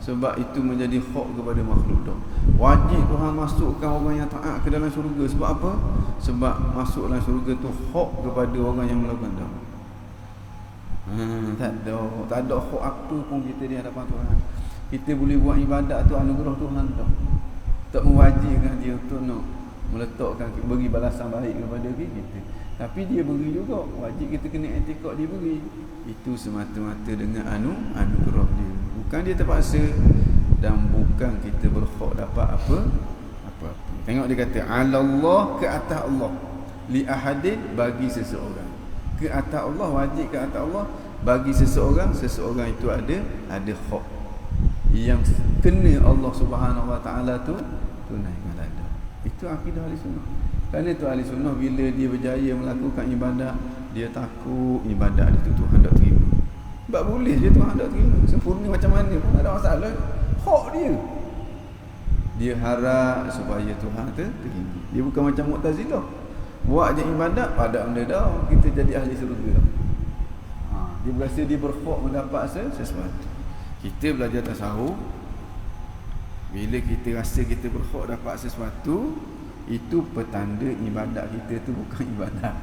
Sebab itu menjadi hak kepada makhluk dah. Wajib Tuhan masukkan orang yang taat ke dalam syurga. Sebab apa? Sebab masuk dalam syurga tu hak kepada orang yang melakukan dah. Tak ada hak apa pun kita di hadapan Tuhan. Kita boleh buat ibadat tu anugerah Tuhan dah. Tak mewajibkan dia untuk nak meletakkan, beri balasan baik kepada kita. Tapi dia beri juga, wajib kita kena etikad dia beri. Itu semata-mata dengan anugerah dia. Bukan dia terpaksa, dan bukan kita berhak dapat apa-apa. Tengok dia kata Allah, ke atas Allah, li ahadin, bagi seseorang. Ke atas Allah, wajib ke atas Allah, bagi seseorang itu ada hak yang kena Allah Subhanahu Wa Taala tu tunaikan ada. Itu akidah ahli sunnah. Kerana tu ahli sunnah bila dia berjaya melakukan ibadat, dia takut ibadat itu Tuhan tak terima. Sebab boleh je Tuhan tak terima, sempurna macam mana pun tak ada masalah. Hak dia. Dia harap supaya Tuhan terima. Dia bukan macam Mu'tazilah. Buat je ibadat pada benda dah kita jadi ahli syurga. Dia berasa dia berhak mendapat sesuatu. Kita belajar tasawuf, bila kita rasa kita berhak dapat sesuatu, itu petanda ibadat kita tu bukan ibadat.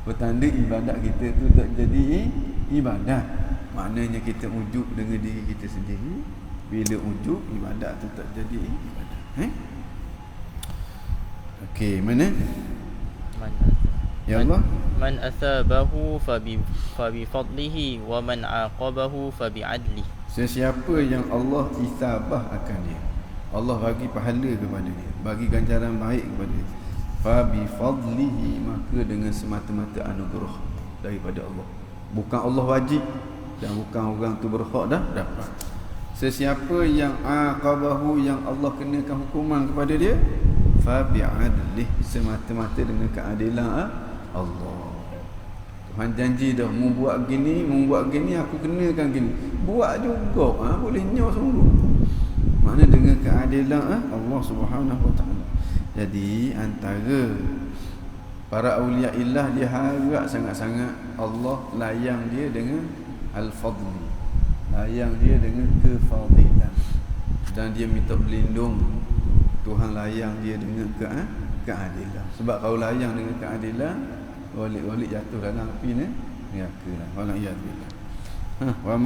Petanda ibadat kita tu tak jadi ibadat. Maknanya kita ujub dengan diri kita sendiri. Bila ujub, ibadat tu tak jadi ibadat. Okey, mana? Ya Allah. Man athabahu fabi fadlihi wa man aqabahu fabi adli. Sesiapa yang Allah isabah akan dia, Allah bagi pahala kepada dia, bagi ganjaran baik kepada dia, fabi fadlihi, maka dengan semata-mata anugerah daripada Allah. Bukan Allah wajib, dan bukan orang tu berhak dah dapat. Sesiapa yang aqabahu, yang Allah kenakan hukuman kepada dia, fabi adli, semata-mata dengan keadilan Allah. Tuhan janji dah, membuat gini, aku kenakan gini. Buat juga, boleh nyok sungguh. Makna dengan keadilan Allah Subhanahu Wa Taala. Jadi antara para awliya illah, dia harap sangat-sangat Allah layang dia dengan al-fadli, layang dia dengan kefadilan, dan dia minta berlindung Tuhan layang dia dengan keadilan. Sebab kalau layang dengan keadilan, walik-walik jatuh dalam api ni neraka lah. Waliyadzubillah. Wa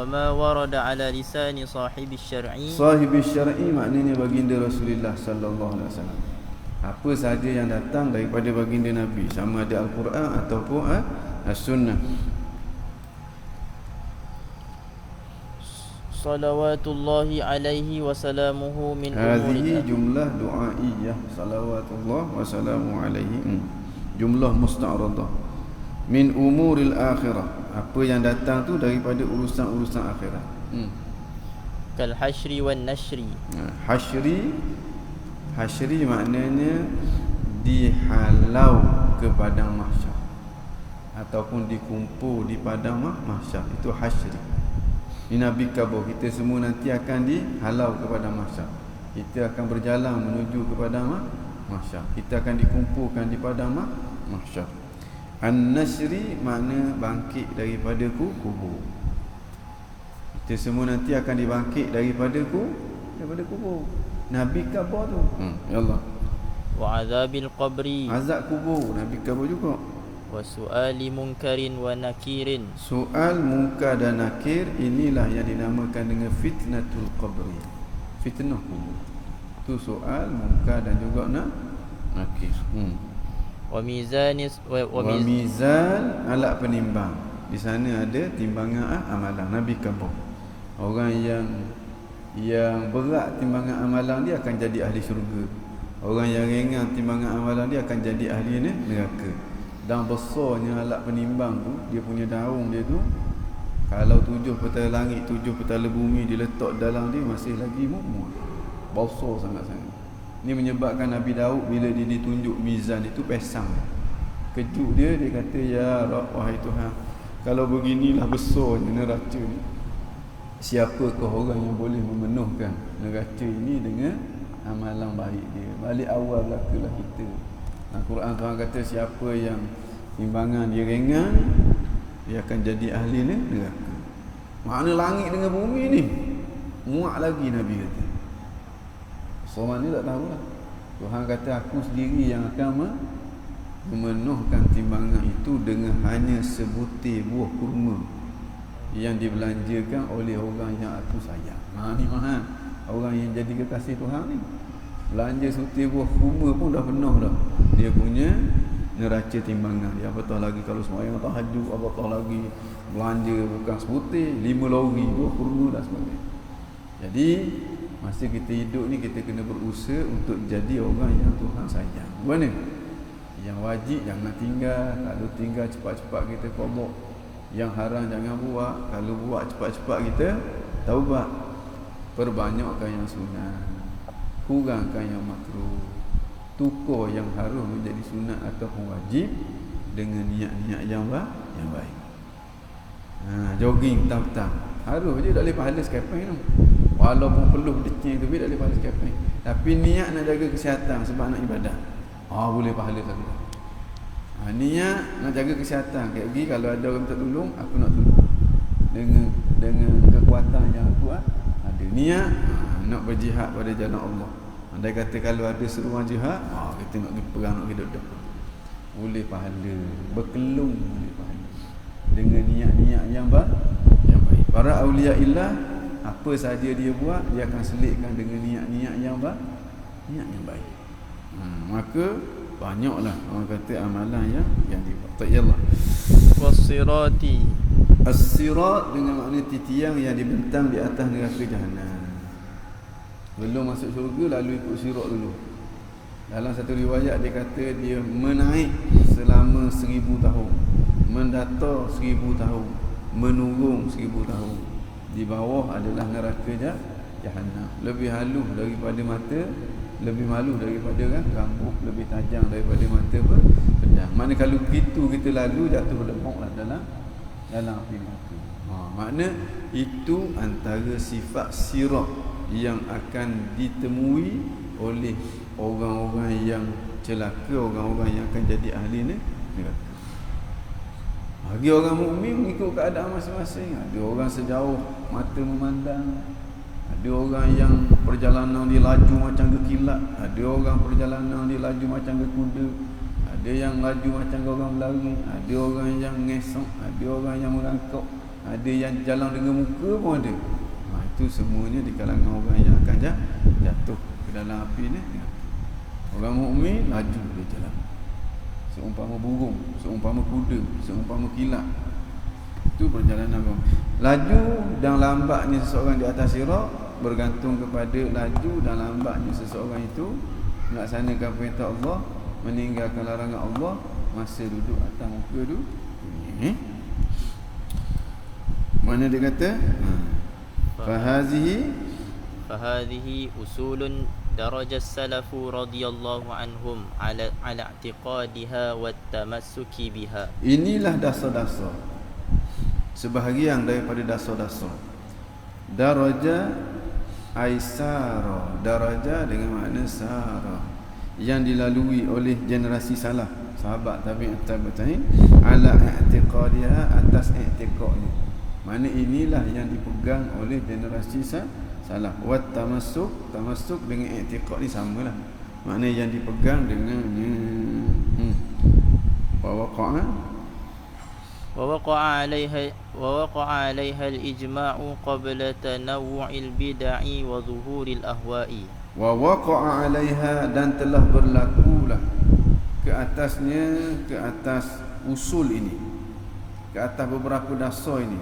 ma warada ala lisani sahibi syar'i. Sahibi syar'i maknanya baginda Rasulullah sallallahu alaihi wasallam. Apa sahaja yang datang daripada baginda Nabi, sama ada Al-Quran ataupun As-Sunnah. Salawatullahi alaihi wa salamuhu min hadhihi jumlah du'aiyah, salawatullah wa salamu alaihi, jumlah musta'radah, min umuril akhirah, apa yang datang tu daripada urusan-urusan akhirat. Kal hashri wan nashri. Hashri maknanya dihalau ke padang mahsyar, ataupun dikumpul di padang mahsyar, itu hashri. Nabi kabur, kita semua nanti akan dihalau kepada mahsyar. Kita akan berjalan menuju kepada mahsyar. Kita akan dikumpulkan di padang mahsyar. An-nasri makna bangkit daripada kubur. Kita semua nanti akan dibangkit daripada kubur. Nabi kabur tu. Ya Allah. Wa azabil qabri. Azab kubur, Nabi kabur juga. Wa su'ali munkarin wa nakirin. Soal munkar dan nakir, inilah yang dinamakan dengan fitnatul qabri, fitnah kubur. Itu soal munkar dan juga nakir. Wa mizanis wa mizan, alat penimbang. Di sana ada timbangan amalan. Nabi kabur. Orang yang berat timbangan amalan dia akan jadi ahli syurga. Orang yang ringan timbangan amalan dia akan jadi ahli neraka. Dan besarnya alat penimbang tu, dia punya daun dia tu, kalau 7 petala langit, 7 petala bumi diletak dalam dia, masih lagi muat. Besar sangat-sangat. Ini menyebabkan Nabi Daud bila dia ditunjuk mizan itu pesang. Kejut dia kata, ya Rabb, wahai Tuhan, kalau beginilah besarnya neraca ni, siapakah orang yang boleh memenuhkan neraca ini dengan amalan baik dia? Balik awal belakalah kita. Al-Quran Tuhan kata, siapa yang timbangan dia ringan, dia akan jadi ahli neraka. Mana langit dengan bumi ni muak lagi Nabi kata. So mana tak tahulah. Tuhan kata aku sendiri yang akan memenuhkan timbangan itu dengan hanya sebutir buah kurma yang dibelanjakan oleh orang yang aku sayang. Ni mahal. Orang yang jadi kekasih Tuhan ni belanja sebutir buah kurma pun dah penuh dah dia punya neraca timbangan dia. Apatah lagi kalau sembahyang tahajud, apatah lagi belanja bukan sebutir 5 lori buah kurma dan sebagainya. Jadi masa kita hidup ni kita kena berusaha untuk jadi orang yang Tuhan sayang. Mana? Yang wajib jangan tinggal, kalau tinggal cepat-cepat kita qada. Yang haram jangan buat, kalau buat cepat-cepat kita taubat. Perbanyakkan yang sunat, kurangkan yang makruh. Tukar yang harus menjadi sunat ataupun wajib dengan niat-niat yang baik. Jogging petang-petang harus je tak boleh pahala sekeping tu. Walaupun peluh decing tu tak boleh pahala sekeping. Tapi niat nak jaga kesihatan sebab nak ibadah, boleh pahala satu. Niat nak jaga kesihatan. Kayak pergi kalau ada orang minta tolong, aku nak tolong dengan kekuatan yang kuat. Ada niat nak berjihad pada jalan Allah. Andai kata kalau ada seruan jihad, kita nak pergi perang, nak pergi duduk, boleh pahala. Berkelung boleh pahala dengan niat-niat yang baik. Para awliya illah, apa sahaja dia buat, dia akan selitkan dengan niat-niat yang baik, niat yang baik. Maka banyaklah orang kata amalan yang dibuat. Ta'allah. Was-sirati. As-sirat dengan makna titiang yang dibentang di atas neraka Jahannam. Belum masuk syurga lalu ikut sirat dulu. Dalam satu riwayat dia kata dia menaik selama 1000 tahun, mendata 1000 tahun, menurun 1000 tahun. Di bawah adalah neraka Jahannam. Lebih halus daripada mata, lebih malu daripada rambut, lebih tajam daripada mata pedang. Makna kalau begitu kita lalu jatuh lemoklah dalam api neraka. Makna itu antara sifat sirat yang akan ditemui oleh orang-orang yang celaka, orang-orang yang akan jadi ahli neraka. Bagi orang mukmin mengikut keadaan masing-masing. Ada orang sejauh mata memandang, ada orang yang perjalanan dia laju macam ke kilat, ada orang perjalanan dia laju macam ke kuda, ada yang laju macam orang berlari, ada orang yang ngesok, ada orang yang merangkak, ada yang jalan dengan muka pun ada. Itu semuanya di kalangan orang yang akan jatuh ke dalam api ni. Orang mukmin laju dia jalan, seumpama burung, seumpama kuda, seumpama kilat. Itu perjalanan orang. Laju dan lambatnya seseorang di atas sirat bergantung kepada laju dan lambatnya seseorang itu melaksanakan perintah Allah, meninggalkan larangan Allah masa duduk atas muka dunia. Mana dia kata? Fahadhihi usulun darajat salafu radhiyallahu anhum ala i'tiqadiha wa tamassuki biha. Inilah dasar-dasar, sebahagian daripada dasar-dasar. Daraja aisara, daraja dengan makna sara, yang dilalui oleh generasi salaf, sahabat tabi'in ala i'tiqadiha, atas i'tiqadnya. Mana inilah yang dipegang oleh generasi salaf. Wat tamassuk, tamassuk dengan i'tiqad ni samalah. Makna yang dipegang dengan wa waqa'a 'alaiha al-ijma'u qabla tanawwu'il bid'i wa zuhuril ahwa'i. Wa waqa'a 'alaiha, dan telah berlakulah ke atasnya, ke atas usul ini, ke atas beberapa dasar ini,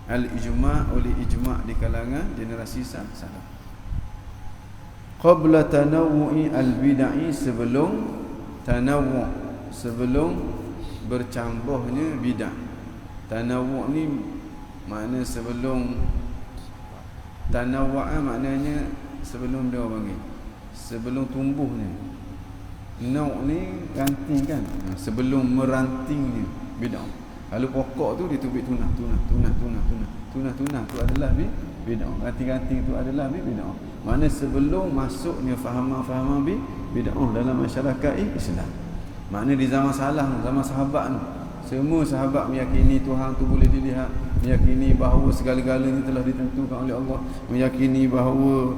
al-ijma', oleh ijma' di kalangan generasi salaf. Qabla tanawwu'i al-bid'i, sebelum tanawwu', sebelum bercampurnya bid'ah. Tanawwu' ni makna sebelum, tanawwa'a maknanya sebelum dia panggil, sebelum tumbuhnya. Nau' ni ranting kan, sebelum merantingnya bid'ah. Kalau pokok tu dia tubik tunah tu adalah bid'ah. Ranting-ranting tu adalah bid'ah. Mana sebelum masuknya fahaman bid'ah dalam masyarakat Islam. Makna di zaman salah, zaman sahabat tu, Semua sahabat meyakini Tuhan tu boleh dilihat, meyakini bahawa segala-galanya telah ditentukan oleh Allah, meyakini bahawa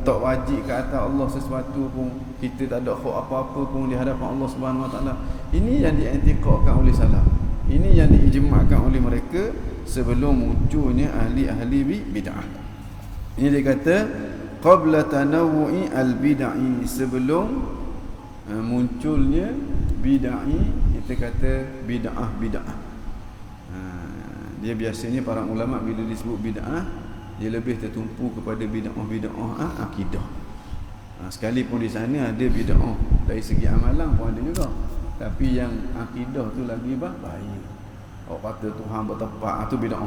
tak wajib ke atas Allah sesuatu pun, kita tak ada hak apa-apa pun di hadapan Allah Subhanahu Wa Taala. Ini yang diiktikadkan oleh salaf. Ini yang diijma'kan oleh mereka sebelum munculnya ahli-ahli bid'ah. Ini dia kata qabla tanawu'i al-bid'i, sebelum munculnya bid'ah. Kita kata bid'ah. Dia biasanya para ulama bila disebut bid'ah, dia lebih tertumpu kepada bid'ah akidah. Sekalipun di sana ada bid'ah dari segi amalan pun ada juga, tapi yang akidah tu lagi baik. Orang kata Tuhan bertepat, tu bid'ah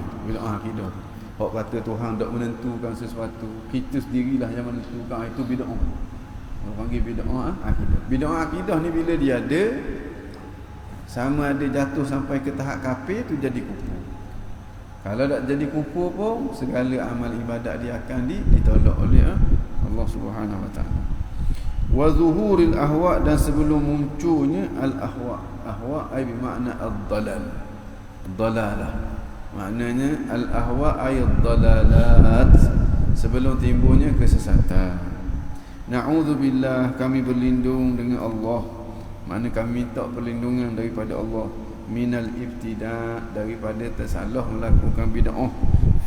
akidah. Orang kata Tuhan tak menentukan sesuatu, kita sendirilah yang menentukan, itu bid'ah. Orang panggil bid'ah akidah. Bid'ah akidah ni bila dia ada, sama ada jatuh sampai ke tahap kafir, tu jadi kufur. Kalau tak jadi kufur pun, segala amal ibadat dia akan ditolak oleh Allah Subhanahu Wa Taala. Wa zuhuril ahwa, dan sebelum munculnya al ahwa. Ahwa ay bermakna ad-dalal. Dalalah. Maknanya al ahwa ay ad-dalalat, sebelum timbulnya kesesatan. Na'udzubillah, kami berlindung dengan Allah. Mana kami minta perlindungan daripada Allah, minal ibtida, daripada tersalah melakukan bid'ah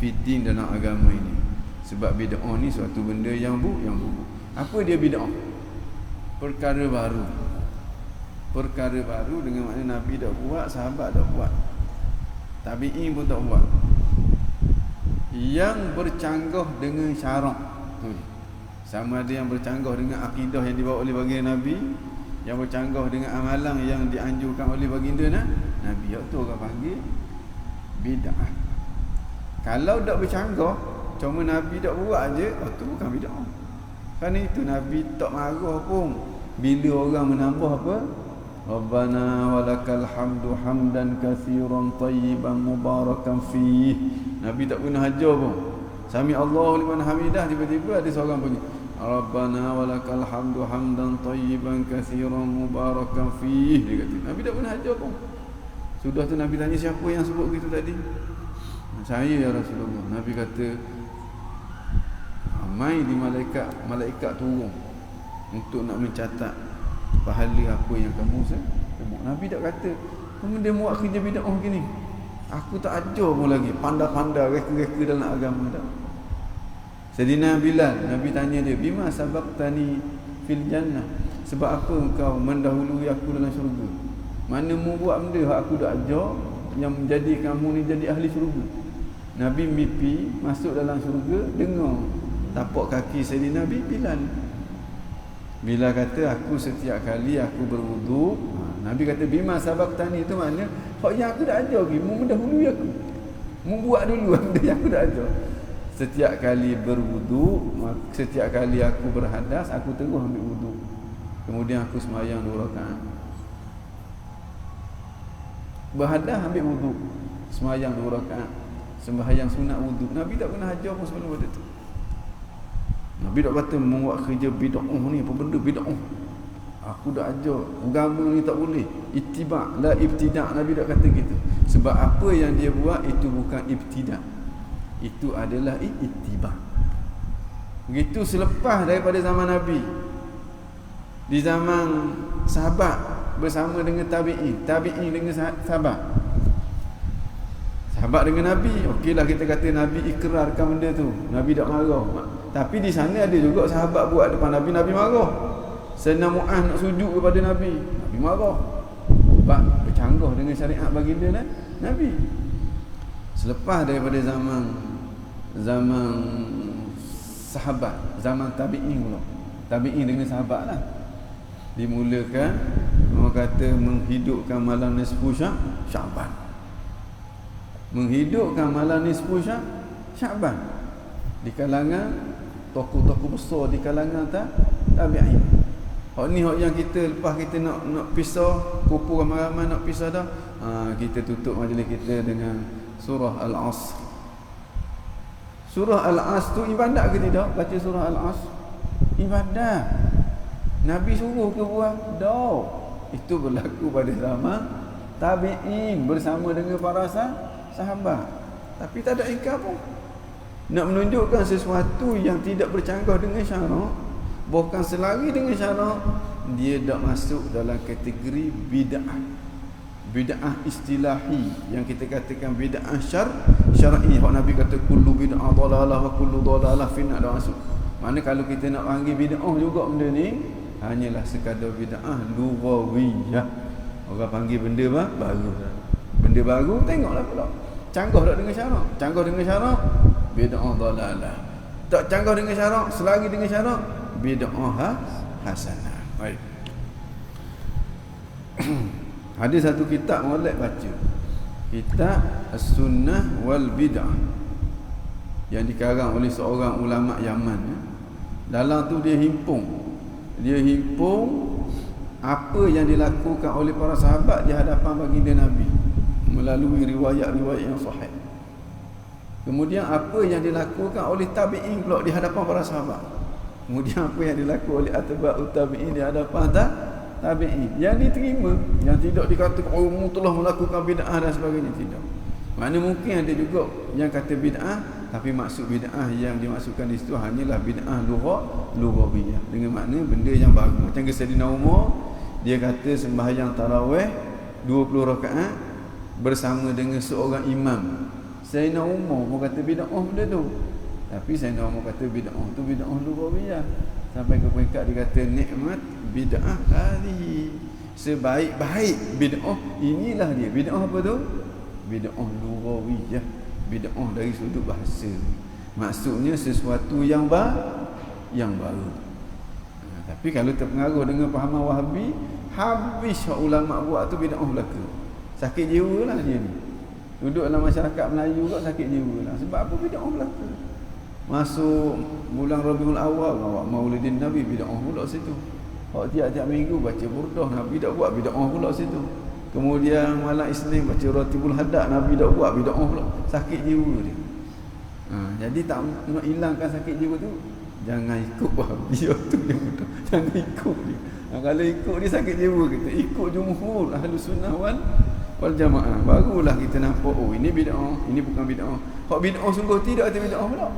fiddin dalam agama ini. Sebab bid'ah ni suatu benda yang buruk. Apa dia bid'ah? Perkara baru. Perkara baru dengan makna Nabi tak buat, sahabat tak buat, tabi'in pun tak buat, yang bercanggah dengan syarak. Sama ada yang bercanggah dengan akidah yang dibawa oleh baginda Nabi, yang bercanggah dengan amalan yang dianjurkan oleh baginda Nabi, itu orang panggil bid'ah. Kalau tak bercanggah, cuma Nabi tak buat aje, itu bukan bid'ah. Kerana itu Nabi tak marah pun bila orang menambah apa? Rabbana walakal hamdu hamdan katsiran tayyiban mubarakan fih. Nabi tak pernah hajar pun. Sami Allahu liman hamidah, tiba-tiba ada seorang bunyi Rabbana walakal hamdu hamdan tayyiban katsiran mubarakan fih. Dia kata Nabi tak pernah hajar pun. Sudah tu Nabi tanya, siapa yang sebut gitu tadi? Saya ya Rasulullah. Nabi kata, mai di malaikat turun untuk nak mencatat pahala apa yang kamu sebut. Nabi tak kata kamu dia buat kerja bid'ah gini, aku tak ajar pun lagi, pandai-pandai reka-reka dalam agama dah. Sayyidina Bilal, Nabi tanya dia, bima sabaqtani fil jannah, sebab apa engkau mendahului aku dalam syurga? Mana mu buat benda hak aku dak ajar yang menjadi kamu ni jadi ahli syurga? Nabi mimpi masuk dalam syurga, dengar tapak kaki Sayyidina Bilal. Bila kata aku setiap kali aku berwuduk, Nabi kata bima sabaqtani, itu makna hak yang aku dak ajar lagi, mu mendahului aku, mu buat dulu benda yang aku dak ajar. Setiap kali berwuduk, setiap kali aku berhadas, aku terus ambil wuduk, kemudian aku sembahyang 2 rakaat. Berhadas ambil wuduk, sembahyang 2 rakaat, sembahyang sunat wuduk. Nabi tak pernah ajar pun sebelum pada tu. Nabi tak kata membuat kerja bid'ah ni, apa benda bid'ah, aku dah ajar agama ni tak boleh, ittiba' la ibtida'. Nabi tak kata gitu. Sebab apa yang dia buat itu bukan ibtida', itu adalah ittiba'. Begitu selepas daripada zaman Nabi, di zaman sahabat bersama dengan tabi'in dengan sahabat, sahabat dengan Nabi, okeylah kita kata Nabi ikrarkan benda tu, Nabi tak marah. Tapi di sana ada juga sahabat buat depan Nabi, Nabi marah. Sayyidina Mu'az nak sujud kepada Nabi, Nabi marah. Sebab bercanggah dengan syariat baginda Nabi. Selepas daripada zaman sahabat, zaman tabi'in pula, tabi'in dengan sahabat lah, dimulakan orang kata menghidupkan malam nisfu Sya'ban, menghidupkan malam nisfu Sya'ban di kalangan tokoh-tokoh besar di kalangan tabi'in. Hak ni hak yang kita lepas kita nak pisah, kumpul ramai-ramai nak pisah dah, kita tutup majlis kita dengan surah Al-Asr. Surah Al-Asr tu ibadat ke tidak? Baca surah Al-Asr ibadat. Nabi suruh ke buat? Tak. Itu berlaku pada zaman tabi'in bersama dengan para sahabat. Tapi tak ada ingkar pun. Nak menunjukkan sesuatu yang tidak bercanggah dengan syarak, bukan selari dengan syarak, dia tak masuk dalam kategori bid'ah. Bid'ah istilahi yang kita katakan bid'ah syar'i. Hak Nabi kata kullu bid'ah dalalah wa kullu dalalah finnar, dah masuk. Mana kalau kita nak panggil bid'ah juga benda ni hanyalah sekadar bid'ah lughawiyah. Orang panggil benda baru. Benda baru tengoklah pula. Canggah tak dengan syarak? Canggah dengan syarak, bid'ah dalalah. Tak canggah dengan syarak, selari dengan syarak, bid'ah hasanah. Baik. Ada satu kitab molek baca. Kitab As-Sunnah wal Bid'ah yang dikarang oleh seorang ulama Yaman. Dalam tu dia himpun apa yang dilakukan oleh para sahabat di hadapan baginda Nabi melalui riwayat-riwayat yang sahih. Kemudian apa yang dilakukan oleh tabi'in pula di hadapan para sahabat. Kemudian apa yang dilakukan oleh atba'ut tabi'in di hadapan tabi'in. Yang diterima, yang tidak dikatakan mu telah melakukan bid'ah dan sebagainya, tidak. Mana mungkin ada juga yang kata bid'ah, tapi maksud bid'ah yang dimaksudkan di situ hanyalah bid'ah lughawiyah, dengan makna benda yang baru. Macam Sayyidina Umar, dia kata sembahyang tarawih 20 rakaat bersama dengan seorang imam. Sayyidina Umar pun kata bid'ah benda tu. Tapi Sayyidina Umar kata bid'ah tu bid'ah lughawiyah. Sampai ke peringkat dia kata nikmat bid'ah hadhihi. Sebaik-baik bid'ah inilah dia. Bid'ah apa tu? Bid'ah lughawiyah. Bid'ah dari sudut bahasa. Maksudnya sesuatu yang baru. Tapi kalau terpengaruh dengan pahaman Wahabi, habis ulama buat tu bid'ah belaka. Sakit jiwa lah dia ni. Duduk dalam masyarakat Melayu juga sakit jiwa lah. Sebab apa? Bid'ah belaka. Masuk bulan Rabiul Awal, awak Maulidin Nabi, bid'ah pula situ. Hak tiap-tiap minggu baca burdah, Nabi tak buat, bid'ah pula situ. Kemudian malam Isnin baca Ratibul Haddad, Nabi tak buat, bid'ah pula. Sakit jiwa dia. Jadi tak nak hilangkan sakit jiwa tu, jangan ikut Wahabi tu dia betul. Jangan ikut dia. Kalau ikut dia sakit jiwa kita, ikut jumhur Ahlus Sunnah wal Jamaah, barulah kita nampak oh ini bid'ah, ini bukan bid'ah. Hak bid'ah sungguh tidak ada bid'ah pula.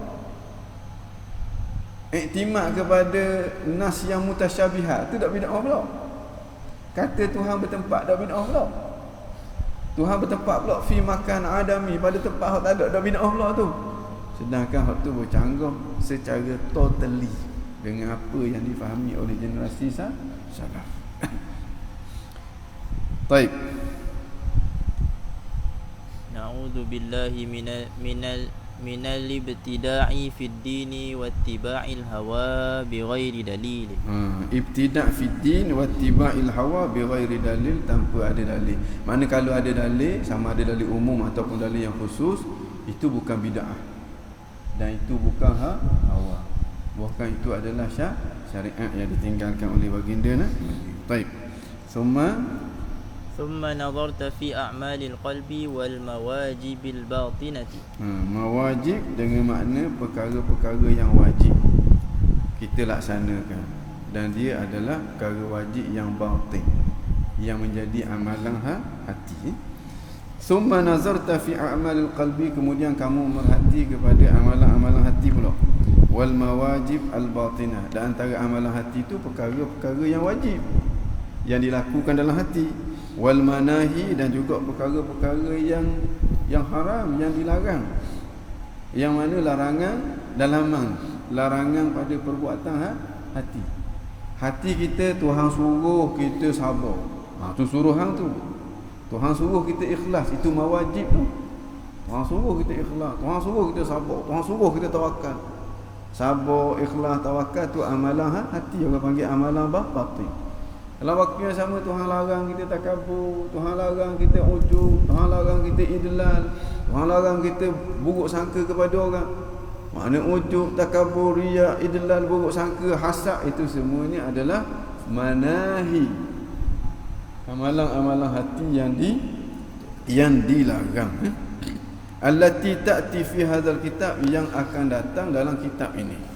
Iktimad kepada nas yang mutasyabihat tu tak bid'ah pula. Kata Tuhan bertempat tak bid'ah pula. Tuhan bertempat pula fi makan adami, pada tempat hak tak ada bid'ah pula tu. Sedangkan hak tu bercanggah secara totally dengan apa yang difahami oleh generasi salaf. Baik. Na'udzu billahi minal ibtida'i fid dini wattiba'il hawa bighairi dalil. Ibtida' fid din wattiba'il hawa bighairi dalil, tanpa ada dalil. Mana kalau ada dalil, sama ada dalil umum ataupun dalil yang khusus, itu bukan bid'ah. Dan itu bukan hawa. Bahkan itu adalah syariat yang ditinggalkan oleh baginda Nabi. Baik. ثم نظرت في أعمال القلب والمواجب الباطنة. Mawajib dengan makna perkara-perkara yang wajib kita laksanakan, dan dia adalah perkara wajib yang batin, yang menjadi amalan hati. Summa nazarta fi a'malil qalbi, kemudian kamu merhati kepada amalan-amalan hati pula. Wal mawajib al batinah, dan antara amalan hati itu perkara-perkara yang wajib yang dilakukan dalam hati. Wal manahi, dan juga perkara-perkara yang haram, yang dilarang. Yang mana larangan dalaman, larangan pada perbuatan hati. Hati kita Tuhan suruh kita sabar. Tu suruh hang tu. Tuhan suruh kita ikhlas, itu mawajib tu. Tuhan suruh kita ikhlas, Tuhan suruh kita sabar, Tuhan suruh kita tawakal. Sabar, ikhlas, tawakal tu amalan hati, orang panggil amalan batin. Dalam waktu yang sama Tuhan larang kita takabur, Tuhan larang kita ujub, Tuhan larang kita idlal, Tuhan larang kita buruk sangka kepada orang. Makna ujub, takabur, riya, idlal, buruk sangka, hasad, itu semuanya adalah manahi, amalan-amalan hati yang dilarang. Allati ta'ti fi hadzal kitab, yang akan datang dalam kitab ini.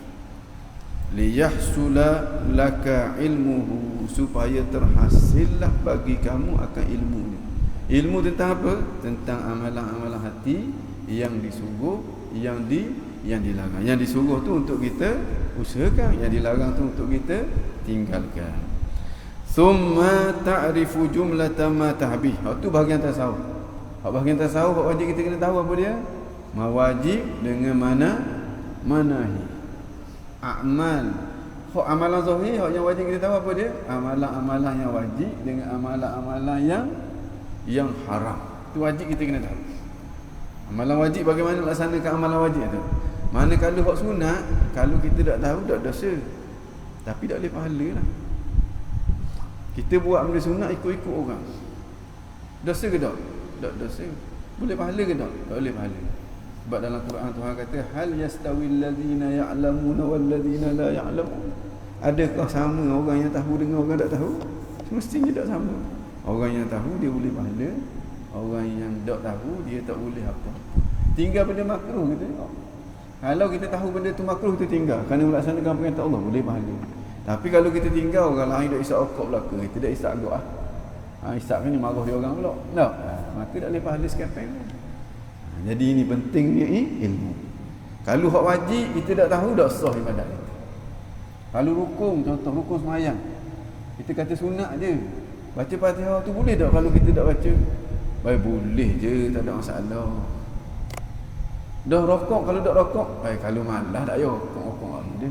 Liyahsula laka ilmuhu, supaya terhasillah bagi kamu akan ilmunya. Ilmu tentang apa? Tentang amalan-amalan hati yang disuruh, yang dilarang. Yang disuruh tu untuk kita usahakan, yang dilarang tu untuk kita tinggalkan. Summa ta'rifu jumlata ma tahbih. Tu bahagian tasawuf. Bahagian tasawuf, hak wajib kita kena tahu apa dia? Mawajib dengan manahi. Amal. Hak amalan zahir, hak yang wajib kita tahu apa dia? Amalan-amalan yang wajib dengan amalan-amalan yang haram. Itu wajib kita kena tahu. Amalan wajib bagaimana laksanakan amalan wajib tu? Mana kalau hak sunat, kalau kita tak tahu tak dosa. Tapi tak boleh pahala lah. Kita buat benda sunat ikut-ikut orang. Dosa ke tak? Tak dosa. Boleh pahala ke tak? Tak boleh pahala. Sebab dalam Quran Tuhan kata hal yastawil ladzina ya'lamuna wal ladzina la ya'lamun. Adakah sama orang yang tahu dengan orang tak tahu? Semestinya tak sama. Orang yang tahu dia boleh pahala, orang yang tak tahu dia tak boleh apa. Tinggal benda makruh kita tengok. Kalau kita tahu benda tu makruh kita tinggal kerana melaksanakan perintah Allah boleh pahala. Tapi kalau kita tinggal orang lain dak isap okok belaka, kita dak isap agak isap ni marah dia orang pula. Tak. Maka tak boleh pahala sekepeng. Jadi ini pentingnya ilmu. Kalau hak wajib kita tak tahu tak sah ibadat kita. Kalau rukun, contoh rukun sembahyang. Kita kata sunat je. Baca Fatihah tu boleh tak kalau kita tak baca? Baik boleh je, tak ada masalah. Dah rokok, kalau tak rokok, baik kalau malas tak payah rokok dia.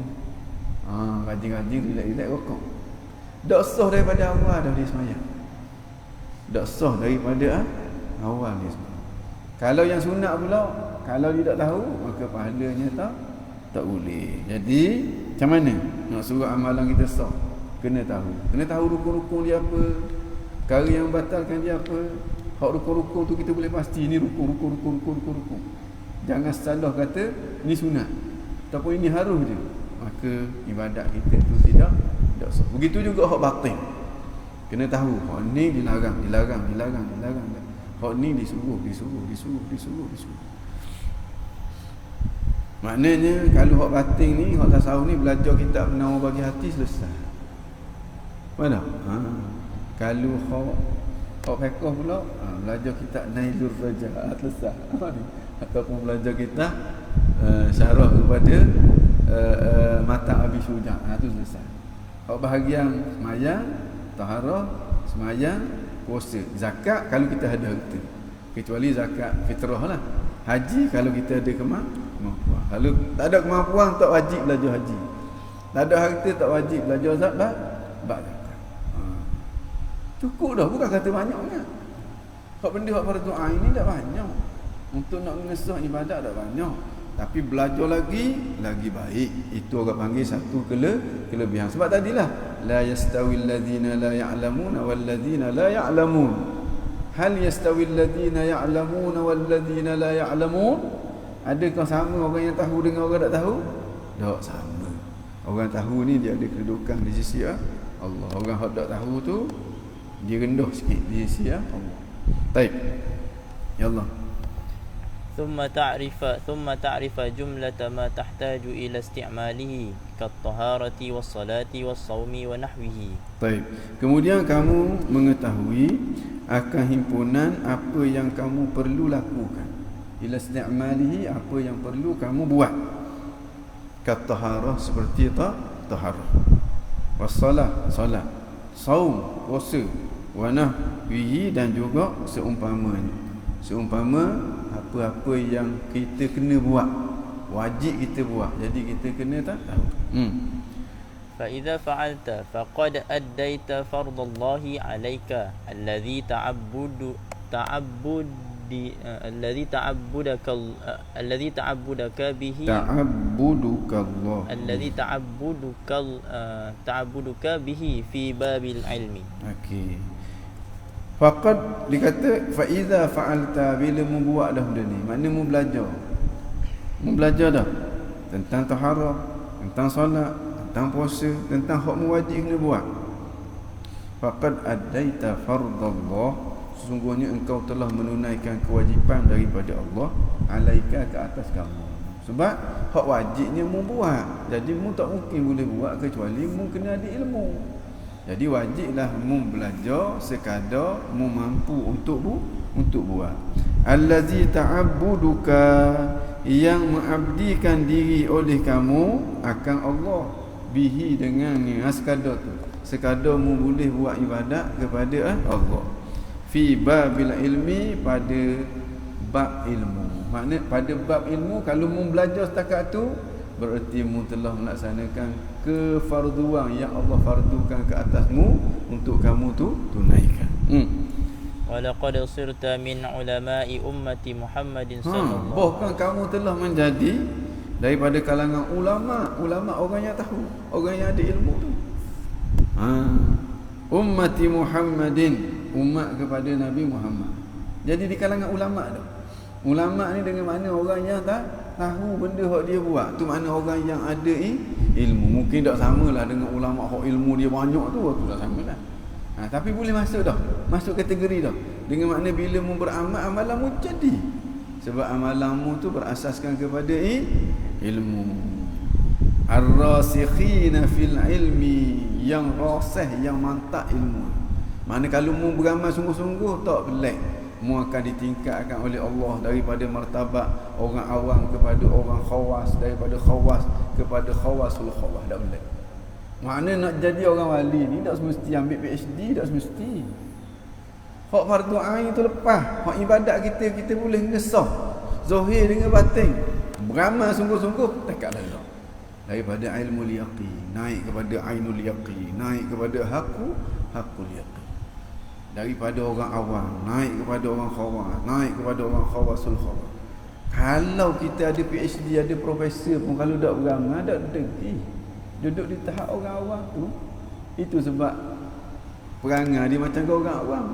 Rajin-rajin relax-relax rokok. Tak sah daripada awal dah dia sembahyang. Tak sah daripada awal dia sembahyang. Kalau yang sunat pula, kalau dia tak tahu, maka pahalanya tak boleh. Jadi, macam mana nak suruh amalan kita sah? Kena tahu. Kena tahu rukun-rukun dia apa, perkara yang membatalkan dia apa. Hak rukun-rukun tu kita boleh pasti ini rukun. Jangan salah kata ini sunat ataupun ini harus je. Maka ibadat kita tu tidak sah. Begitu juga hak batin. Kena tahu hak ni dilarang. Hak ni disuruh. Maknanya kalau hak batin ni, hak tasawuf ni belajar kitab Penawar Bagi Hati selesai. Mana? Kalau hak fiqh pula, belajar kitab Nailur Raja'at selesai. Ataupun belajar kitab syarah kepada Mata Abi Syuja', tu selesai. Hak bahagian sembahyang, taharah, sembahyang, puasa, zakat kalau kita ada harta. Kecuali zakat fitrah lah. Haji kalau kita ada kemampuan. Kalau tak ada kemampuan tak wajib belajar haji. Tak ada harta tak wajib belajar zakat. Cukup dah, bukan kata banyak kan. Hak benda hak fardu ain ni tak banyak. Untuk nak mengesah ibadat tak banyak. Tapi belajar lagi baik. Itu orang panggil satu kelebihan. Sebab tadilah la yastawil ladzina la ya'lamuna wal ladzina la ya'lamun. Hal yastawil ladzina ya'lamuna wal ladzina la ya'lamun? Adakah sama orang yang tahu dengan orang tak tahu? Tak sama. Orang tahu ni dia ada kedudukan di sisi Allah. Orang yang tak tahu tu dia rendah sikit di sisi Allah. Baik. Ya Allah. ثم تعرف جملة ما تحتاج إلى استعماله كالطهارة والصلاة والصوم ونحوه. Baik. Kemudian kamu mengetahui akan himpunan apa yang kamu perlu lakukan. Ila isti'malihi, apa yang perlu kamu buat. Kataharah seperti taharah. Wassalah, salat. Saum, puasa. Wa nahwihi, dan juga seumpamanya. Seumpama apa-apa yang kita kena buat, wajib kita buat. Jadi kita kena tahu. فإذا فعلت فقد أديت فرض الله عليك الذي تعبدك به في باب العلم. Okey. Faqad dikata fa iza fa'alta, bila mu buat dah benda ni, maknanya mu belajar. Mu belajar dah tentang taharah, tentang solat, tentang puasa, tentang hak mu wajib kena buat. Faqad adaita fardallah, sesungguhnya engkau telah menunaikan kewajipan daripada Allah alaika, ke atas kamu. Sebab hak wajibnya mu buat. Jadi mu tak mungkin boleh buat kecuali mu kena ada ilmu. Jadi wajiblah mu belajar sekadar mu mampu untuk buat. Allazi ta'abbuduka, yang mengabdikan diri oleh kamu akan Allah, bihi dengannya, sekadar tu. Sekadar mu boleh buat ibadat kepada Allah. Fi babil ilmi, pada bab ilmu. Makna pada bab ilmu, kalau mu belajar setakat tu, bererti mu telah melaksanakan kefarduan yang Allah fardukan ke atasmu untuk kamu tu tunaikan. Walaqad sirta min ulama'i ummati Muhammadin sallallahu bahkan kamu telah menjadi daripada kalangan ulama orang yang tahu, orang yang ada ilmu tu. Ummati Muhammadin, umat kepada Nabi Muhammad. Jadi di kalangan ulama tu. Ulama ni dengan mana orang yang tahu benda hak dia buat. Tu makna orang yang ada ilmu. Mungkin tak samalah dengan ulama hak ilmu dia banyak tu tak samalah. Tapi boleh masuk dah. Masuk kategori dah. Dengan makna bila mu beramal, amalanmu jadi. Sebab amalanmu tu berasaskan kepada ilmu. Ar-rasikhina fil ilmi, yang rasih, yang mantap ilmu. Mana kalau mu beramal sungguh-sungguh tak pelik, mu akan ditingkatkan oleh Allah daripada martabat orang awam kepada orang khawas, daripada khawas kepada khawasul khawas. Tak boleh. Makna nak jadi orang wali ni tak semesti ambil PhD, tak semesti. Hak fardu ain tu lepas, hak ibadat kita boleh ngesah zahir dengan batin. Beramal sungguh-sungguh dekat Allah. Daripada ilmu yaqin naik kepada ainul yaqin, naik kepada hakul yaqin. Daripada orang awam naik kepada orang khawas, naik kepada orang khawasul khawas. Kalau kita ada PhD, ada profesor pun kalau tak beramal, tak degi. Duduk di tahap orang awam tu. Itu sebab perangai dia macam orang awam.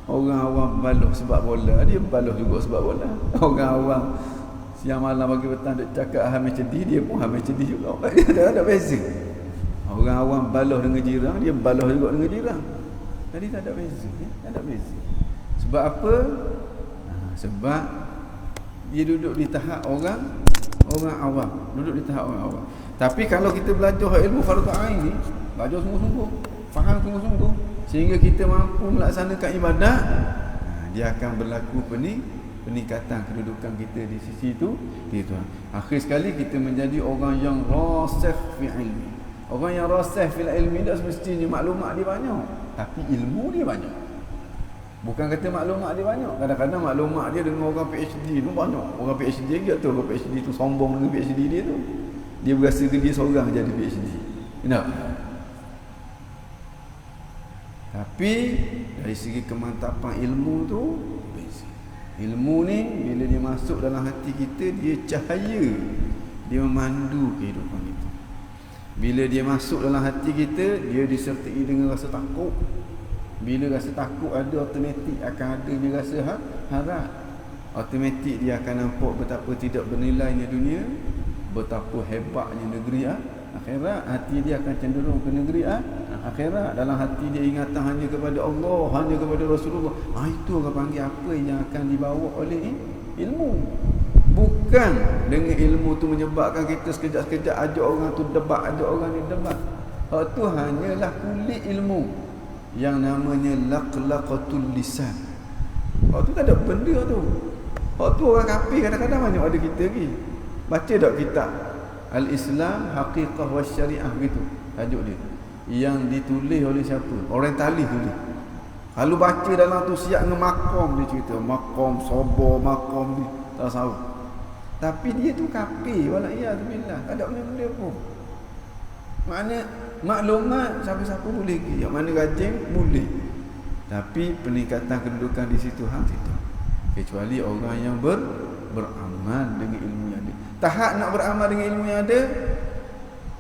Orang awam baloh sebab bola, dia baloh juga sebab bola. Orang awam siang malam pagi petang duk cakap hamil cedih, dia pun hamil cedih juga. Dia tak ada beza. Orang awam baloh dengan jiran, dia baloh juga dengan jiran. Jadi tak ada beza, tak ada beza. Sebab apa? Sebab dia duduk di tahap orang awam, duduk di tahap orang awam. Tapi kalau kita belajar ilmu fardu ain ni, belajar sungguh-sungguh, faham sungguh-sungguh, sehingga kita mampu melaksanakan ibadat, dia akan berlaku peningkatan kedudukan kita di sisi itu, Tuhan. Akhir sekali kita menjadi orang yang rasikh fi ilmi. Orang yang rasikh fi ilmi tak semestinya maklumat dia banyak, tapi ilmu dia banyak. Bukan kata maklumat dia banyak. Kadang-kadang maklumat dia dengan orang PhD tu banyak. Orang PhD dia tu, orang PhD tu sombong dengan PhD dia tu. Dia berasa ke dia seorang jadi PhD. Kenapa? Tapi dari segi kemantapan ilmu tu, ilmu ni bila dia masuk dalam hati kita, dia cahaya, dia memandu kehidupan kita. Bila dia masuk dalam hati kita, dia disertai dengan rasa takut. Bila rasa takut ada, automatik akan ada dia rasa harap. Automatik dia akan nampak betapa tidak bernilainya dunia, betapa hebatnya negeri akhirat. Hati dia akan cenderung ke negeri akhirat. Dalam hati dia ingatan hanya kepada Allah, hanya kepada Rasulullah. Itu orang panggil apa yang akan dibawa oleh ilmu. Bukan dengan ilmu tu menyebabkan kita sekejap-sekejap ajak orang tu debat, ajak orang ni debat. Itu hanyalah kulit ilmu yang namanya laqlaqatul lisan. Tu tak ada benda tu. Tu orang kafir kadang-kadang banyak ada kita lagi. Baca tak kitab Al-Islam Haqiqah wa Syariah gitu tajuk dia, yang ditulis oleh siapa? Orientalis tulis. Kalau baca dalam tu siap dengan makom, dia cerita makom sobo, makom ni tak tahu. Tapi dia tu kafir, wala'iyadzubillah, tak ada benda pun. Makna maklumat siapa-siapa boleh pergi, yang mana rajin boleh. Tapi peningkatan kedudukan di situ situ. Kecuali orang yang beramal dengan ilmu yang ada. Tahap nak beramal dengan ilmu yang ada,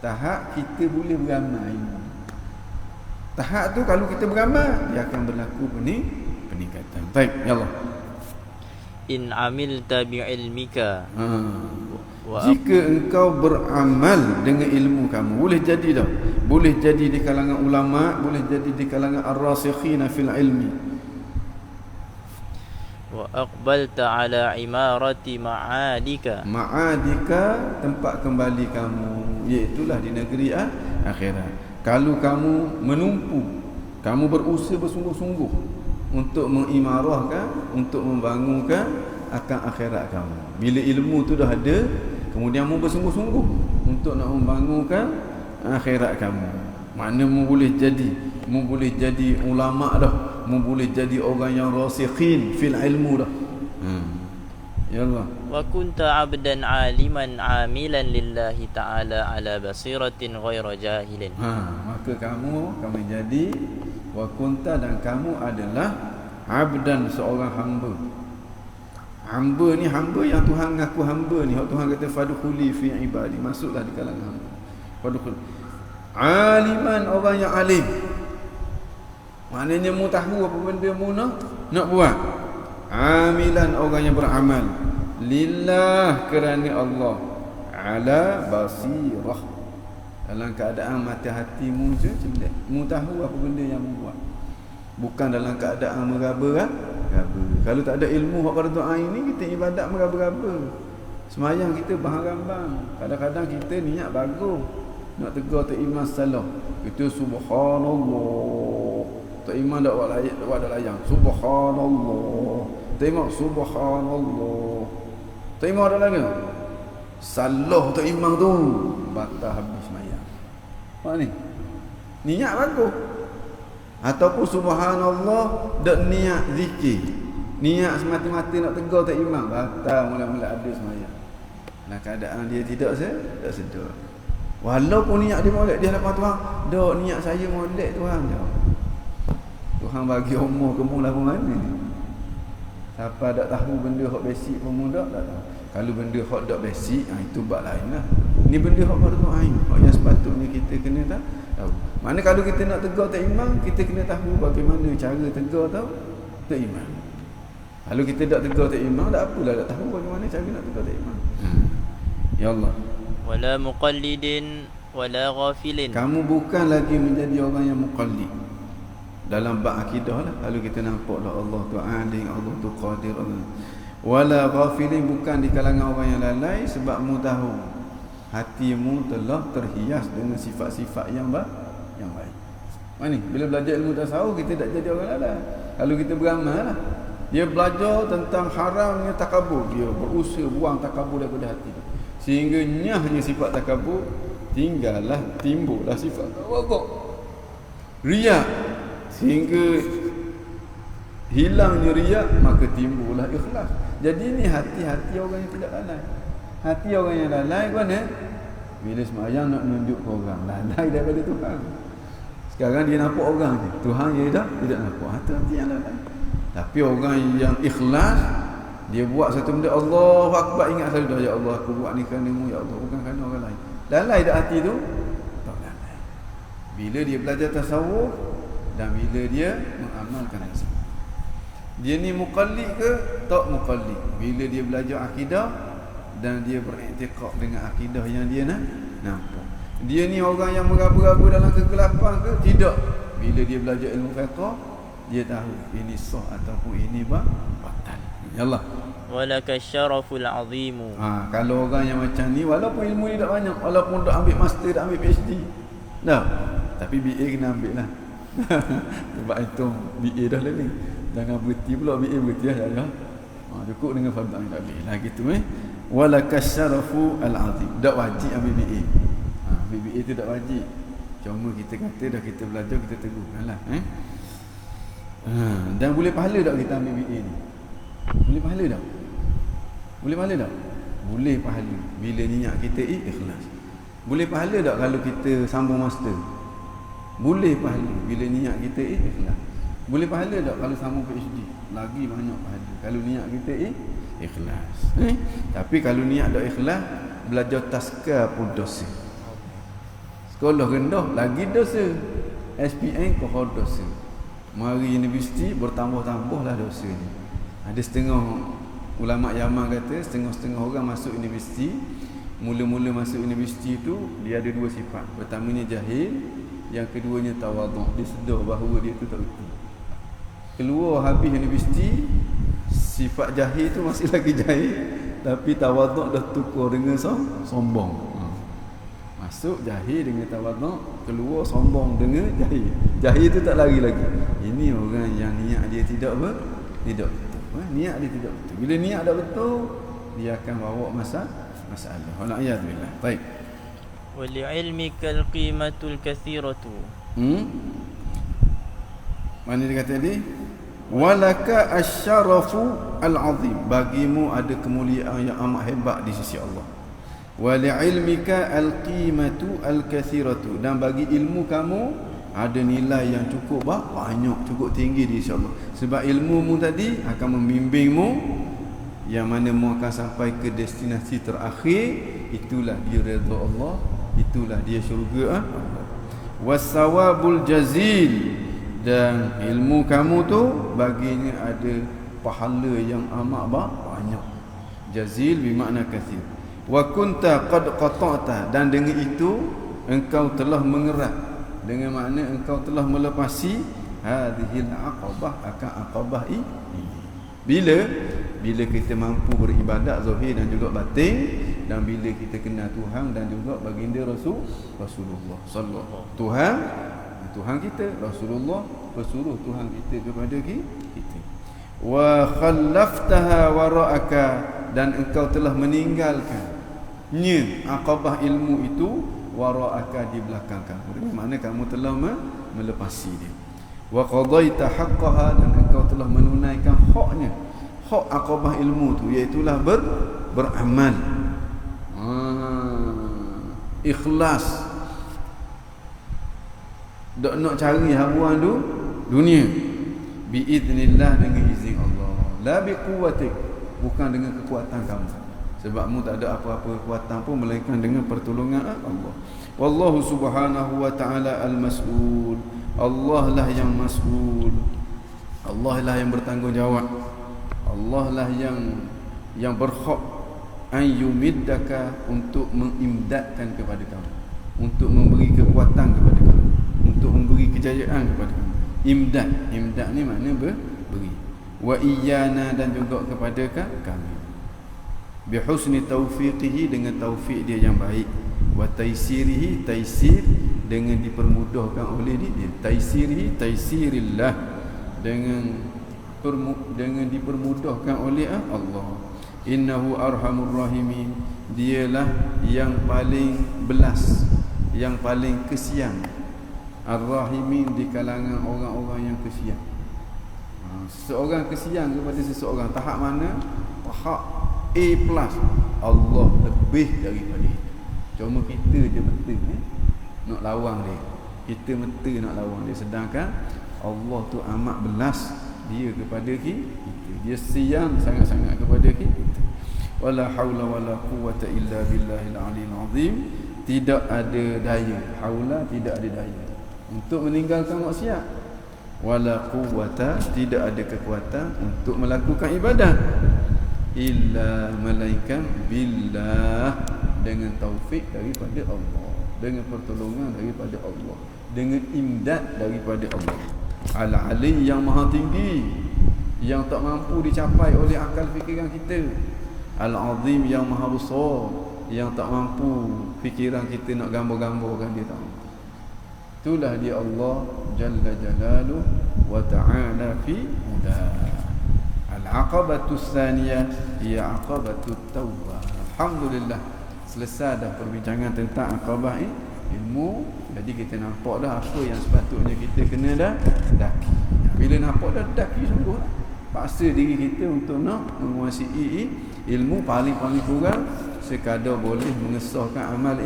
tahap kita boleh beramal ilmu. Tahap tu kalau kita beramal, dia akan berlaku peningkatan. Baik, ya Allah. In amilta bi'ilmika. Jika engkau beramal dengan ilmu kamu, boleh jadi dah. Boleh jadi di kalangan ulama, boleh jadi di kalangan ar-rasikhina fil ilmi. Wa aqbalta ala imarati ma'adika. Ma'adika, tempat kembali kamu, iaitulah di negeri akhirat. Kalau kamu menumpu, kamu berusaha bersungguh-sungguh untuk mengimarahkan, untuk membangunkan akan akhirat kamu. Bila ilmu tu dah ada, kemudian mu bersungguh-sungguh untuk nak membangunkan akhirat kamu. Mana mu boleh jadi ulama dah, mu boleh jadi orang yang rasikhin fil ilmu dah. Ya Allah. Wa kunta 'abdan 'aliman 'amilan lillahi ta'ala 'ala basiratin ghaira jahilin. Maka kamu jadi wa kunta, dan kamu adalah 'abdan, seorang hamba. Hamba ni hamba yang Tuhan ngaku hamba ni. Tuhan kata fadkhuli fi ibadi, masuklah di kalangan hamba. Fadkhul. 'Aliman, orang yang alim. Maknanya mu tahu apa benda mu nak buat. 'Amilan, orang yang beramal. Lillah, kerana Allah. 'Ala basirah, dalam keadaan mata hatimu je cerdas. Mu tahu apa benda yang mu buat. Bukan dalam keadaan meraba-raba. Kalau tak ada ilmu hak fardu ain ni, kita ibadat meraba-raba. Semayang kita bahang-rambang. Kadang-kadang kita niat bagus, nak tegur tak iman salah, kita subhanallah. Tak iman dak buat layang subhanallah. Tak iman subhanallah. Tak iman dak lagi. Salah tak iman tu batal habis semayang. Apa ni? Niat bagus. Ataupun subhanallah dak niat zikir, niat semata-mata nak tegur tak imam, batal mula-mula ada semayang. Dalam keadaan dia tidak sedar. Walaupun niat dia molek, dia hadapan Tuhan, dak niat saya molek Tuhan je. Tuhan bagi umur ke mu lagu mana ni? Siapa tak tahu benda hak basic pun mudah tak tahu. Kalau benda hak dak basic, itu bab lain lah. Ni benda hak fardu ain, hak yang sepatutnya kita kena tahu. Mana kalau kita nak tegur tak imam, kita kena tahu bagaimana cara tegur tak imam. Kalau kita tak tegur tak imam, tak apalah, tak tahu bagaimana cara nak tegur tak imam. Ya Allah. Wala muqallidin wala ghafilin. Kamu bukan lagi menjadi orang yang muqallid dalam bab akidah lah. Kalau kita nampak lah Allah tu alim, Allah tu qadir, Allah. Wala ghafilin, bukan di kalangan orang yang lalai, sebab mu tahu hatimu telah terhias dengan sifat-sifat yang baik. Mana bila belajar ilmu tasawuf, kita tak jadi orang lalai. Kalau kita beramal lah, dia belajar tentang haramnya takabur, dia berusaha buang takabur daripada hati, sehingga nyahnya sifat takabur, timbullah sifat tawaduk, riak, sehingga hilangnya riak, maka timbullah ikhlas. Jadi ni hati-hati orang yang tidak lalai. Hati orang yang lalai mana? Bila semayang nak menunjuk ke orang, lalai daripada Tuhan. Sekarang dia nampak orang je, Tuhan dia tidak nampak. Hati yang lalai. Tapi orang yang ikhlas, dia buat satu benda, Allahu Akbar, ingat selalu dah, ya Allah aku buat ni kerana-Mu, ya Allah, bukan kerana orang lain. Lalai dah hati tu? Tak lalai. Bila dia belajar tasawuf dan bila dia mengamalkan yang sama. Dia ni muqallid ke tak muqallid? Bila dia belajar akidah dan dia beriktikad dengan akidah yang dia nampak. Dia ni orang yang meraba-raba dalam kegelapan ke? Tidak. Bila dia belajar ilmu fiqh, dia tahu ini sah ataupun ini batal. Ya Allah. Walaka syaraful azimu. Kalau orang yang macam ni, walaupun ilmu dia tak banyak, walaupun dah ambil master, dah ambil PhD, dah, tapi BA kena ambil lah. Sebab itu BA dah lah ni. Jangan berhenti pula BA, berhenti lah. Cukup dengan fardu ain tak boleh lah gitu Walaka syarafu al-azim. Tak wajib ambil BA. BA tu tak wajib. Cuma kita kata dah kita belajar, kita teguh. Alah, dan boleh pahala tak kita ambil BA ni? Boleh pahala tak? Boleh pahala tak? Boleh pahala bila niat kita ikhlas. Boleh pahala tak kalau kita sambung master? Boleh pahala bila niat kita ikhlas. Boleh pahala tak kalau sambung PhD? Lagi banyak pahala kalau niat kita ikhlas. Tapi kalau niat tak ikhlas, belajar taska pun dosa. Sekolah rendah lagi dosa. SPM kau dosa. Mari universiti bertambah-tambahlah dosa ni. Ada setengah ulama Yaman kata, setengah-setengah orang masuk universiti, mula-mula masuk universiti tu dia ada dua sifat. Pertamanya jahil, yang keduanya tawaduk. Dia sedar bahawa dia tu tak betul. Keluar habis universiti, sifat jahil tu masih lagi jahil, tapi tawaduk dah tukar dengan sombong. Masuk jahil dengan tawaduk, keluar sombong dengan jahil. Jahil tu tak lari lagi. Ini orang yang niat dia tidak betul. Niat dia tidak betul. Bila niat dah betul, dia akan bawa masalah. Wal'iyadzubillah. Baik. Wali'ilmika al-qimatul kathiratu. Mana dia kata tadi? Walaka asyarafu al-azim. Bagimu ada kemuliaan yang amat hebat di sisi Allah. Wali'ilmika al-qimatu al-kathiratu. Dan bagi ilmu kamu ada nilai yang cukup banyak, cukup tinggi di sisi Allah. Sebab ilmumu tadi akan membimbingmu yang mana mu akan sampai ke destinasi terakhir. Itulah dia redha Allah, itulah dia syurga Allah. Wasawabul jazil. Dan ilmu kamu tu baginya ada pahala yang amat banyak. Jazil bermakna kathir. Wa kunta qad qata'ta. Dan dengan itu engkau telah mengerat, dengan makna engkau telah melepasi hadhil aqabah, akan aqabah ini. Bila kita mampu beribadat zahir dan juga batin, dan bila kita kenal Tuhan dan juga baginda Rasulullah sallallahu. Tuhan kita, Rasulullah bersuruh Tuhan kita kepada kita. Wa khallaftaha wara'aka. Dan engkau telah meninggalkannya aqabah ilmu itu wara'aka, di belakang kamu. Maksudnya kamu telah melepasi dia. Wa qadaita haqqaha. Dan engkau telah menunaikan haknya, hak aqabah ilmu tu, iaitulah beramal, ikhlas. Tak nak cari habuan dunia. Biiznillah, dengan izin Allah. La biquwatik, bukan dengan kekuatan kamu. Sebab mu tak ada apa-apa kekuatan pun melainkan dengan pertolongan Allah. Wallahu subhanahu wa ta'ala al-mas'ul. Allah lah yang mas'ul. Allah lah yang bertanggungjawab. Allah lah yang berhak an yumiddaka, untuk mengimdadkan kepada kamu, untuk memberi kekuatan kepada kamu, untuk memberi kejayaan kepada kamu. Imdad ni makna beri. Wa iyana, dan juga kepada kami. Bi husni taufiqihi, dengan taufik dia yang baik. Wa taisirihi, taisir dengan dipermudahkan oleh dia. Taisirihi, taisirillah, dengan dipermudahkan oleh Allah. Innahu arhamur rahimin. Dialah yang paling belas, yang paling kesian. Ar-rahimin, di kalangan orang-orang yang kesian. Seseorang kesian kepada seseorang tahap mana? Tahap A+. Allah lebih daripada itu. Cuma kita je betul nak lawan dia. Kita betul nak lawan dia. Sedangkan Allah tu amat belas dia kepada kita. Dia sayang sangat-sangat kepada kita. Wala haula wala quwwata illa billahil aliyil azim. Tidak ada daya, haula, tidak ada daya untuk meninggalkan maksiat. Wala quwwata, tidak ada kekuatan untuk melakukan ibadah. Illa malaikan billah, dengan taufik daripada Allah, dengan pertolongan daripada Allah, dengan imdad daripada Allah. Al-Ali, yang maha tinggi, yang tak mampu dicapai oleh akal fikiran kita. Al-Azim, yang maha besar, yang tak mampu fikiran kita nak gambar-gambarkan dia, tak mampu. Itulah dia Allah Jalla Jalaluh wa ta'ala fi udah. Al-aqabatus tsaniyah hiya aqabatut taubah. Alhamdulillah, selesai dah perbincangan tentang aqabah ilmu. Jadi kita nampak dah apa yang sepatutnya kita kena dah daki. Bila nampak dah daki sungguh, paksa diri kita untuk nak menguasai ilmu. Paling kurang sekadar boleh mengesahkan amal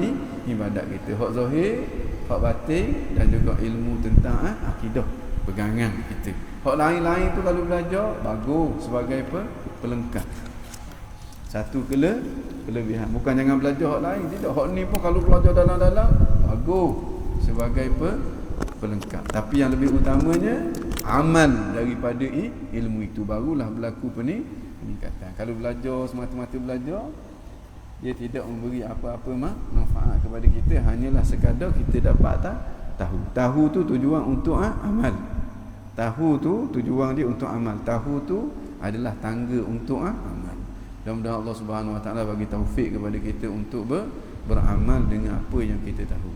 ibadat kita, hak zahir, hak batin, dan juga ilmu tentang akidah, pegangan kita. Hak lain-lain tu kalau belajar bagus sebagai pelengkap. Satu kelebihan. Bukan jangan belajar hak lain, tidak. Hak ni pun kalau belajar dalam-dalam bagus sebagai pelengkap. Tapi yang lebih utamanya amal daripada ilmu itu, barulah berlaku peningkatan. Kalau belajar semata-mata belajar, dia tidak memberi apa-apa manfaat kepada kita, hanyalah sekadar kita dapat tahu tu tujuan untuk amal. Tahu tu tujuan dia untuk amal. Tahu tu adalah tangga untuk amal. Mudah-mudahan Allah Subhanahu Wa Taala bagi taufik kepada kita untuk beramal dengan apa yang kita tahu.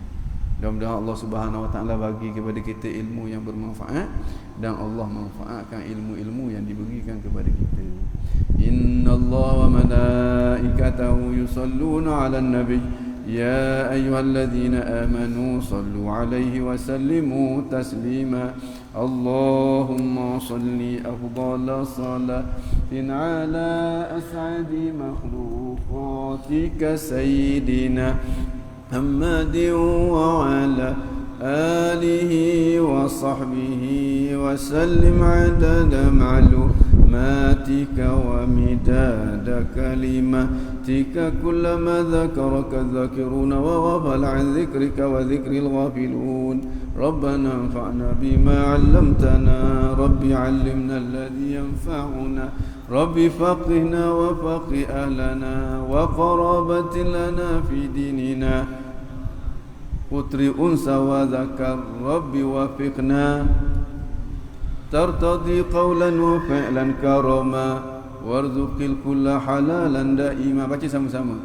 Mudah-mudahan Allah Subhanahu Wa Taala bagi kepada kita ilmu yang bermanfaat dan Allah manfaatkan ilmu-ilmu yang diberikan kepada kita. Innallaha wa malaikatahu yusalluna 'alan nabi ya ayyuhalladzina amanu sallu 'alaihi wa sallimu taslima. Allahumma salli afdhala salatin 'ala as'adi makhluqatika sayyidina Muhammadin wa 'ala alihi wa sahbihi wa sallim 'adada ma'lumatika wa midada kalimatika kullama dhakaraka dhakiruna wa ghafala 'an dhikrika wa dhikril ghafilun. Rabbana anfa'na bima 'allamtana rabbi 'allimna alladhi yanfa'una rabbi faqihna wa faqih ahlana wa qarabatin lana fi dinina putri unsa wa zakar rabbi wafiqna tartadi qawlan wa fi'lan karama warzuqil kulla halalan daima. Baca sama-sama.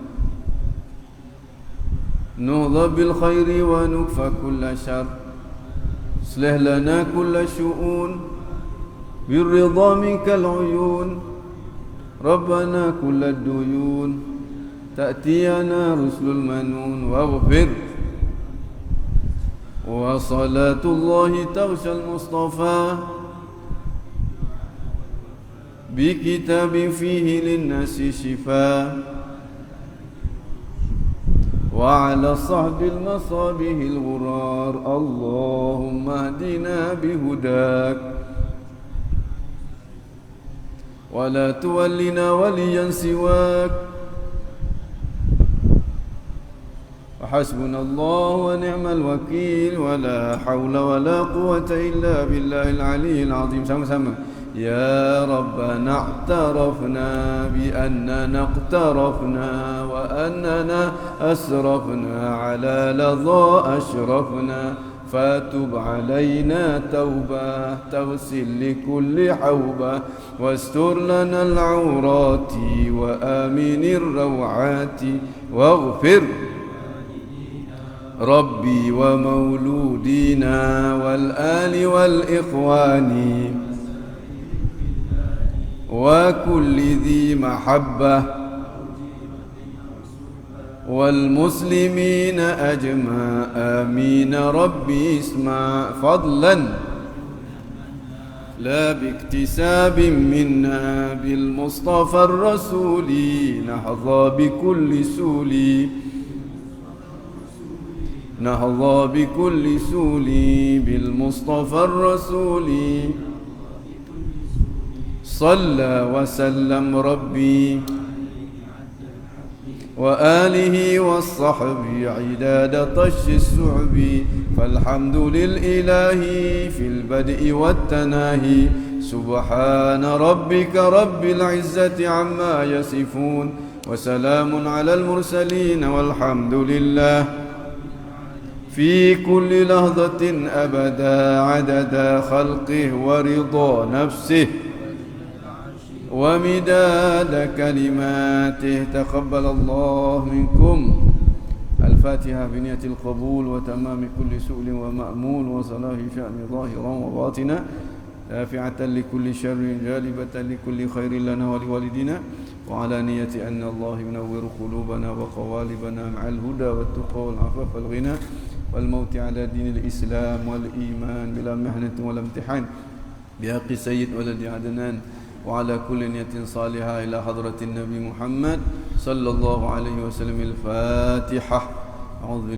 Nuhdha bil khairi wa nukfa kulla syar aslih lana kulla syu'un birridha minkal uyun rabbana kulla duyun ta'tiyana rusulul manun waghfir wa salatullahi tawshal mustafa bi kitabin fihi linnasi shifa wa ala sahbil masabihil ghurar. Allahumma hdina bihudak wa la tuwallina waliyan siwak. حسبنا الله ونعم الوكيل ولا حول ولا قوة إلا بالله العلي العظيم. sama-sama. يا ربنا اعترفنا بأننا اقترفنا وأننا أسرفنا على لظى أشرفنا فتب علينا توبة تغسل لكل حوبة واستر لنا العورات وآمن الروعات واغفر ربي ومولودينا والآل والإخوان وكل ذي محبة والمسلمين أجمع آمين. ربي اسمع فضلا لا باكتساب منا بالمصطفى الرسول نحظى بكل سولي نحظى بكل سولي بالمصطفى الرسول صلى وسلم ربي وآله والصحب عداد طش السعب. فالحمد للإله في البدء والتناهي سبحان ربك رب العزة عما يصفون وسلام على المرسلين والحمد لله في كل لحظة أبدا عدد خلقه ورضا نفسه ومداد كلماته. تقبل الله منكم. الفاتحة بنية القبول وتمام كل سؤل ومأمول وصلاح شأن ظاهرا وباطنا دافعة لكل شر جالبة لكل خير لنا ولوالدنا وعلى نية أن الله ينور قلوبنا وقوالبنا مع الهدى والتقى والعفاف والغنى والموت على دين الإسلام والإيمان بلا محنة ولا امتحان بحق سيد ولد عدنان وعلى كل نية صالحة إلى حضرة النبي محمد صلى الله عليه وسلم. الفاتحة. أعوذ